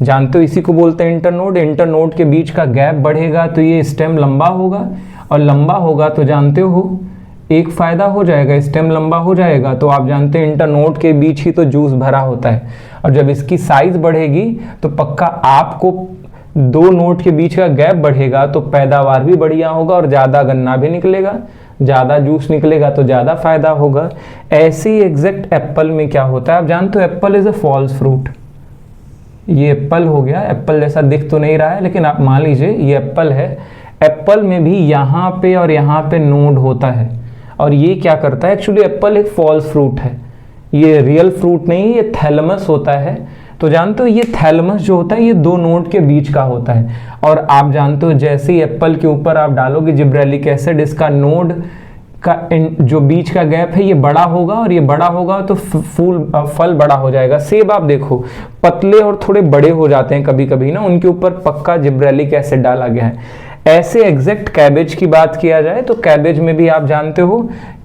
जानते हो इसी को बोलते हैं इंटरनोड। इंटरनोड के बीच का गैप बढ़ेगा तो ये स्टेम लंबा होगा, और लंबा होगा तो जानते हो एक फायदा हो जाएगा, स्टेम लंबा हो जाएगा तो आप जानते हैं इंटरनोड के बीच ही तो जूस भरा होता है, और जब इसकी साइज बढ़ेगी तो पक्का आपको दो नोड के बीच का गैप बढ़ेगा तो पैदावार भी बढ़िया होगा, और ज़्यादा गन्ना भी निकलेगा, ज़्यादा जूस निकलेगा तो ज़्यादा फायदा होगा। ऐसे ही एग्जैक्ट एप्पल में क्या होता है? आप जानते हो apple is a false fruit. ये एप्पल हो गया, एप्पल जैसा दिख तो नहीं रहा है लेकिन आप मान लीजिए ये एप्पल है। एप्पल में भी यहाँ पे और यहाँ पे नोड होता है, और ये क्या करता है? एक्चुअली एप्पल एक फॉल्स फ्रूट है, ये रियल फ्रूट नहीं, ये थैलमस होता है। तो जानते हो ये थैलमस जो होता है ये दो नोड के बीच का होता है, और आप जानते हो जैसे ही एप्पल के ऊपर आप डालोगे जिब्रेलिक एसिड, इसका नोड का जो बीच का गैप है ये बड़ा होगा, और ये बड़ा होगा तो फल बड़ा हो जाएगा। सेब आप देखो पतले और थोड़े बड़े हो जाते हैं कभी कभी ना, उनके ऊपर पक्का जिब्रेलिक एसिड डाला गया है। ऐसे एग्जैक्ट कैबेज की बात किया जाए तो कैबेज में भी आप जानते हो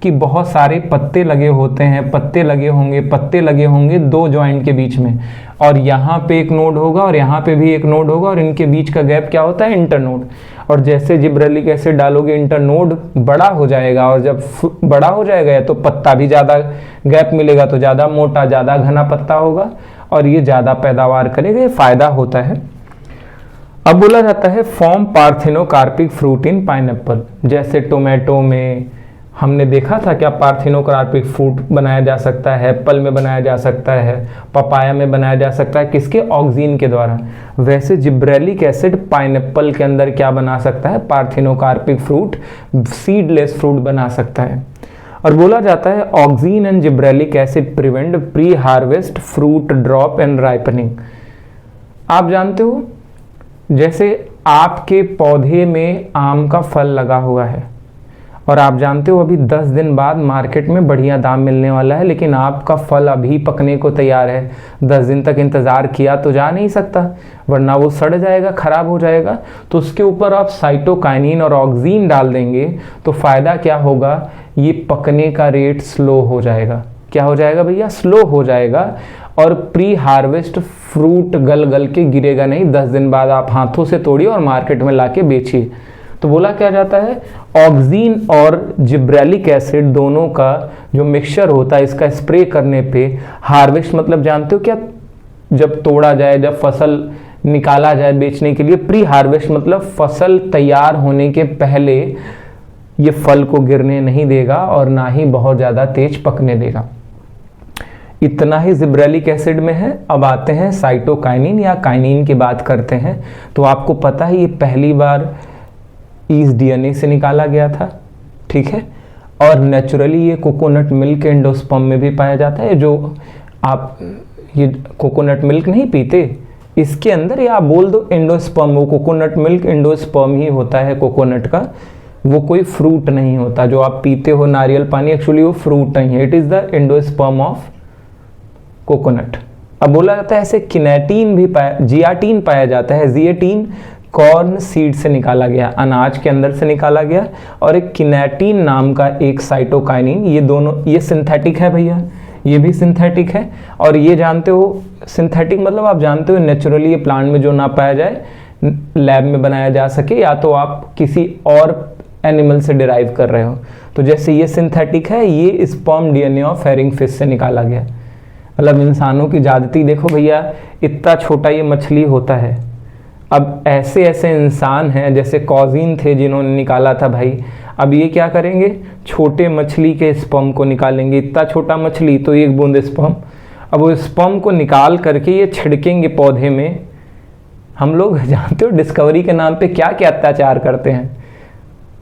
कि बहुत सारे पत्ते लगे होते हैं, पत्ते लगे होंगे दो जॉइंट के बीच में, और यहाँ पे एक नोड होगा और यहाँ पे भी एक नोड होगा, और इनके बीच का गैप क्या होता है? इंटरनोड। और जैसे जिब्रेलिक एसिड डालोगे इंटरनोड बड़ा हो जाएगा, और जब बड़ा हो जाएगा तो पत्ता भी ज़्यादा गैप मिलेगा, तो ज़्यादा मोटा, ज़्यादा घना पत्ता होगा, और ये ज़्यादा पैदावार करेगा, ये फायदा होता है। अब बोला जाता है form parthenocarpic fruit in pineapple. जैसे टोमेटो में हमने देखा था क्या पार्थिनोकार्पिक फ्रूट बनाया जा सकता है, एप्पल में बनाया जा सकता है, पपाया में बनाया जा सकता है, किसके? ऑक्सीन के द्वारा। वैसे जिब्रेलिक एसिड पाइनएप्पल के अंदर क्या बना सकता है? पार्थिनोकार्पिक फ्रूट, सीडलेस फ्रूट बना सकता है। और बोला जाता है oxygen and gibberellic acid prevent pre harvest fruit drop and ripening. आप जानते हो जैसे आपके पौधे में आम का फल लगा हुआ है, और आप जानते हो अभी 10 दिन बाद मार्केट में बढ़िया दाम मिलने वाला है, लेकिन आपका फल अभी पकने को तैयार है। 10 दिन तक इंतज़ार किया तो जा नहीं सकता, वरना वो सड़ जाएगा, ख़राब हो जाएगा। तो उसके ऊपर आप साइटोकाइनिन और ऑक्सीन डाल देंगे तो फ़ायदा क्या होगा? ये पकने का रेट स्लो हो जाएगा। क्या हो जाएगा भैया? स्लो हो जाएगा, और प्री हार्वेस्ट फ्रूट गल गल के गिरेगा नहीं। 10 दिन बाद आप हाथों से तोड़िए और मार्केट में लाके बेचिए। तो बोला क्या जाता है ऑक्सीन और जिब्रेलिक एसिड दोनों का जो मिक्सचर होता है, इसका स्प्रे करने पे हार्वेस्ट मतलब जानते हो क्या? जब तोड़ा जाए, जब फसल निकाला जाए बेचने के लिए, प्री हार्वेस्ट मतलब फसल तैयार होने के पहले ये फल को गिरने नहीं देगा और ना ही बहुत ज़्यादा तेज पकने देगा। इतना ही जिब्रेलिक एसिड में है। अब आते हैं साइटोकाइनिन या काइनिन की बात करते हैं। तो आपको पता है ये पहली बार ईस्ट डीएनए से निकाला गया था, ठीक है। और नेचुरली ये कोकोनट मिल्क एंडोस्पर्म में भी पाया जाता है। जो आप ये कोकोनट मिल्क नहीं पीते, इसके अंदर या आप बोल दो एंडोस्पर्म, वो कोकोनट मिल्क एंडोस्पर्म ही होता है कोकोनट का, वो कोई फ्रूट नहीं होता। जो आप पीते हो नारियल पानी, एक्चुअली वो फ्रूट नहीं है, it is the endosperm of coconut. अब बोला जाता है ऐसे किनेटीन भी जियाटीन पाया जाता है। जियाटीन कॉर्न सीड से निकाला गया, अनाज के अंदर से निकाला गया। और एक किनेटीन नाम का एक साइटोकाइनिन, ये दोनों ये सिंथेटिक है भैया, ये भी सिंथेटिक है। और ये जानते हो सिंथेटिक मतलब आप जानते हो नेचुरली ये प्लांट में जो ना पाया जाए, लैब में बनाया जा सके, या तो आप किसी और एनिमल से डिराइव कर रहे हो। तो जैसे ये सिंथेटिक है, ये sperm DNA of herring fish से निकाला गया। मतलब इंसानों की ज्यादती देखो भैया, इतना छोटा ये मछली होता है। अब ऐसे ऐसे इंसान हैं जैसे कॉजिन थे जिन्होंने निकाला था भाई। अब ये क्या करेंगे, छोटे मछली के स्पर्म को निकालेंगे। इतना छोटा मछली तो एक बूंद स्पर्म। अब वो स्पर्म को निकाल करके ये छिड़केंगे पौधे में। हम लोग जानते हो डिस्कवरी के नाम पे क्या क्या अत्याचार करते हैं।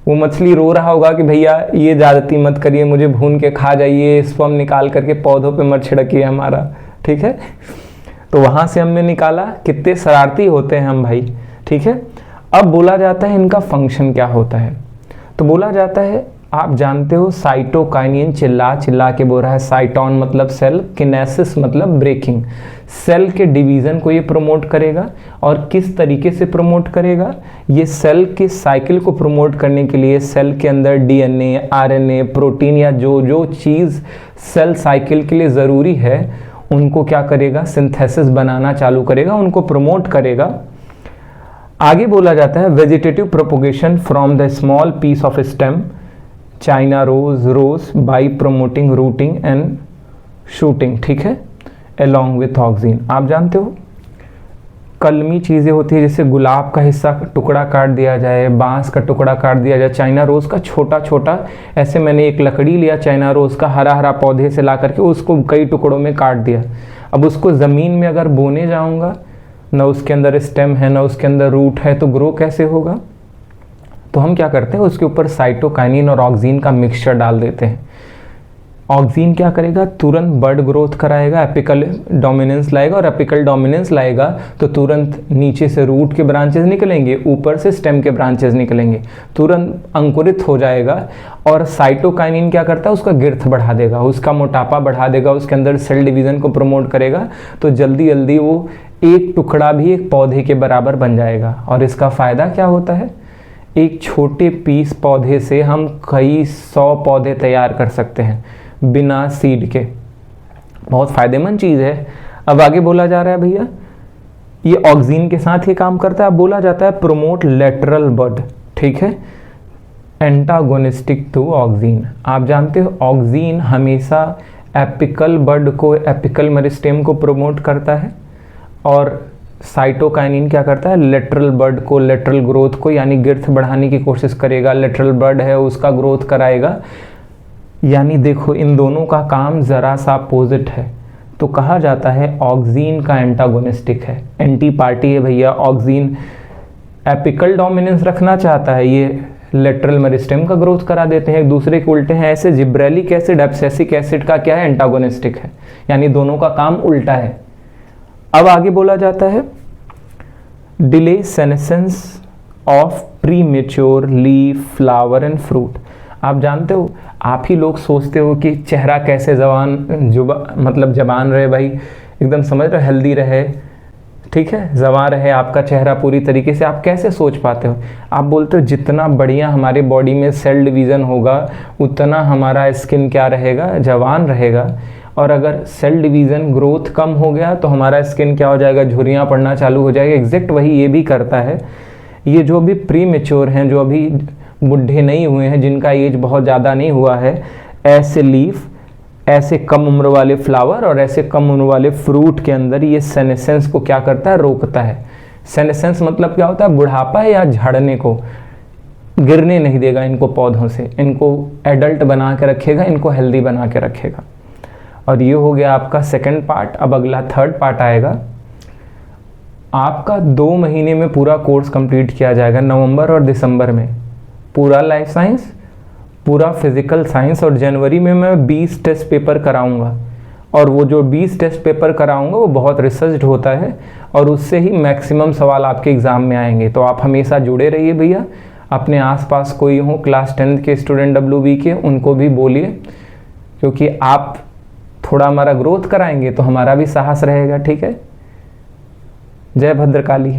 वो मछली रो रहा होगा कि भैया ये ज्यादती मत करिए, मुझे भून के खा जाइए, स्पर्म निकाल करके पौधों पे मत छिड़किए हमारा, ठीक है। तो वहां से हमने निकाला। कितने शरारती होते हैं हम भाई, ठीक है। अब बोला जाता है इनका फंक्शन क्या होता है। तो बोला जाता है, आप जानते हो साइटोकाइनिन चिल्ला चिल्ला के बोल रहा है। साइटोन मतलब सेल, किनेसिस मतलब ब्रेकिंग। सेल के डिवीजन को ये प्रमोट करेगा। और किस तरीके से प्रमोट करेगा, ये सेल के साइकिल को प्रमोट करने के लिए सेल के अंदर डीएनए, आरएनए, प्रोटीन या जो जो चीज़ सेल साइकिल के लिए ज़रूरी है उनको क्या करेगा, सिंथेसिस बनाना चालू करेगा, उनको प्रमोट करेगा। आगे बोला जाता है vegetative propagation from the small piece of stem China rose by promoting rooting and shooting, ठीक है, अलोंग विथ ऑक्सीन। आप जानते हो कलमी चीज़ें होती है, जैसे गुलाब का हिस्सा टुकड़ा काट दिया जाए, बांस का टुकड़ा काट दिया जाए, चाइना रोज़ का छोटा छोटा। ऐसे मैंने एक लकड़ी लिया चाइना रोज़ का, हरा हरा पौधे से ला करके उसको कई टुकड़ों में काट दिया। अब उसको ज़मीन में अगर बोने जाऊँगा, ना उसके अंदर स्टेम है ना उसके अंदर रूट है, तो ग्रो कैसे होगा। तो हम क्या करते हैं, उसके ऊपर साइटोकाइनिन और ऑक्सीन का मिक्सचर डाल देते हैं। ऑक्सीन क्या करेगा, तुरंत बर्ड ग्रोथ कराएगा, एपिकल डोमिनेंस लाएगा। और एपिकल डोमिनेंस लाएगा तो तुरंत नीचे से रूट के ब्रांचेस निकलेंगे, ऊपर से स्टेम के ब्रांचेस निकलेंगे, तुरंत अंकुरित हो जाएगा। और साइटोकाइनिन क्या करता है, उसका गिर्थ बढ़ा देगा, उसका मोटापा बढ़ा देगा, उसके अंदर सेल डिवीज़न को प्रमोट करेगा। तो जल्दी जल्दी वो एक टुकड़ा भी एक पौधे के बराबर बन जाएगा। और इसका फ़ायदा क्या होता है, एक छोटे पीस पौधे से हम कई 100 पौधे तैयार कर सकते हैं बिना सीड के। बहुत फ़ायदेमंद चीज़ है। अब आगे बोला जा रहा है भैया, ये ऑक्सीन के साथ ये काम करता है। अब बोला जाता है प्रोमोट लेटरल बड, ठीक है, एंटागोनिस्टिक टू ऑक्सीन। आप जानते हो ऑक्सीन हमेशा एपिकल बड को, एपिकल मेरिस्टेम को प्रमोट करता है। और साइटोकाइनिन क्या करता है, लेटरल बड को, लेटरल ग्रोथ को, यानी गिर्थ बढ़ाने की कोशिश करेगा। लेटरल बड है उसका ग्रोथ कराएगा। यानी देखो इन दोनों का काम ज़रा सा अपोजिट है। तो कहा जाता है ऑक्सीन का एंटागोनिस्टिक है, एंटी पार्टी है भैया। ऑक्सीन एपिकल डोमिनेंस रखना चाहता है, ये लेटरल मेरिस्टेम का ग्रोथ करा देते हैं, एक दूसरे के उल्टे हैं। ऐसे जिब्रेलिक एसिड एब्सिसिक एसिड का क्या है, एंटागोनिस्टिक है, यानी दोनों का काम उल्टा है। अब आगे बोला जाता है delay senescence of pre mature leaf, flower and fruit. आप जानते हो, आप ही लोग सोचते हो कि चेहरा कैसे जबान रहे भाई, एकदम समझ रहे, हेल्दी रहे, ठीक है, जवान रहे आपका चेहरा पूरी तरीके से। आप कैसे सोच पाते हो, आप बोलते हो जितना बढ़िया हमारे बॉडी में सेल डिवीज़न होगा उतना हमारा स्किन क्या रहेगा, जवान रहेगा। और अगर सेल डिवीज़न ग्रोथ कम हो गया तो हमारा स्किन क्या हो जाएगा, झुर्रियाँ पड़ना चालू हो जाएगा। एग्जैक्ट वही ये भी करता है। ये जो भी प्री मेच्योर हैं, जो अभी बुढ़े नहीं हुए हैं, जिनका एज बहुत ज़्यादा नहीं हुआ है, ऐसे लीफ, ऐसे कम उम्र वाले फ्लावर और ऐसे कम उम्र वाले फ्रूट के अंदर ये सेनेसेंस को क्या करता है, रोकता है। सेनेसेंस मतलब क्या होता है, बुढ़ापा या झड़ने को, गिरने नहीं देगा इनको पौधों से, इनको एडल्ट बना के रखेगा, इनको हेल्दी बना के रखेगा। और ये हो गया आपका सेकंड पार्ट। अब अगला थर्ड पार्ट आएगा। आपका 2 महीने में पूरा कोर्स कंप्लीट किया जाएगा, नवंबर और दिसंबर में पूरा लाइफ साइंस, पूरा फिजिकल साइंस, और जनवरी में मैं 20 टेस्ट पेपर कराऊंगा। और वो जो 20 टेस्ट पेपर कराऊंगा वो बहुत रिसर्च्ड होता है और उससे ही मैक्सिमम सवाल आपके एग्ज़ाम में आएंगे। तो आप हमेशा जुड़े रहिए भैया। अपने आसपास कोई हो क्लास 10th के स्टूडेंट WB के, उनको भी बोलिए, क्योंकि आप थोड़ा हमारा ग्रोथ कराएंगे तो हमारा भी साहस रहेगा। ठीक है, जय भद्रकाली।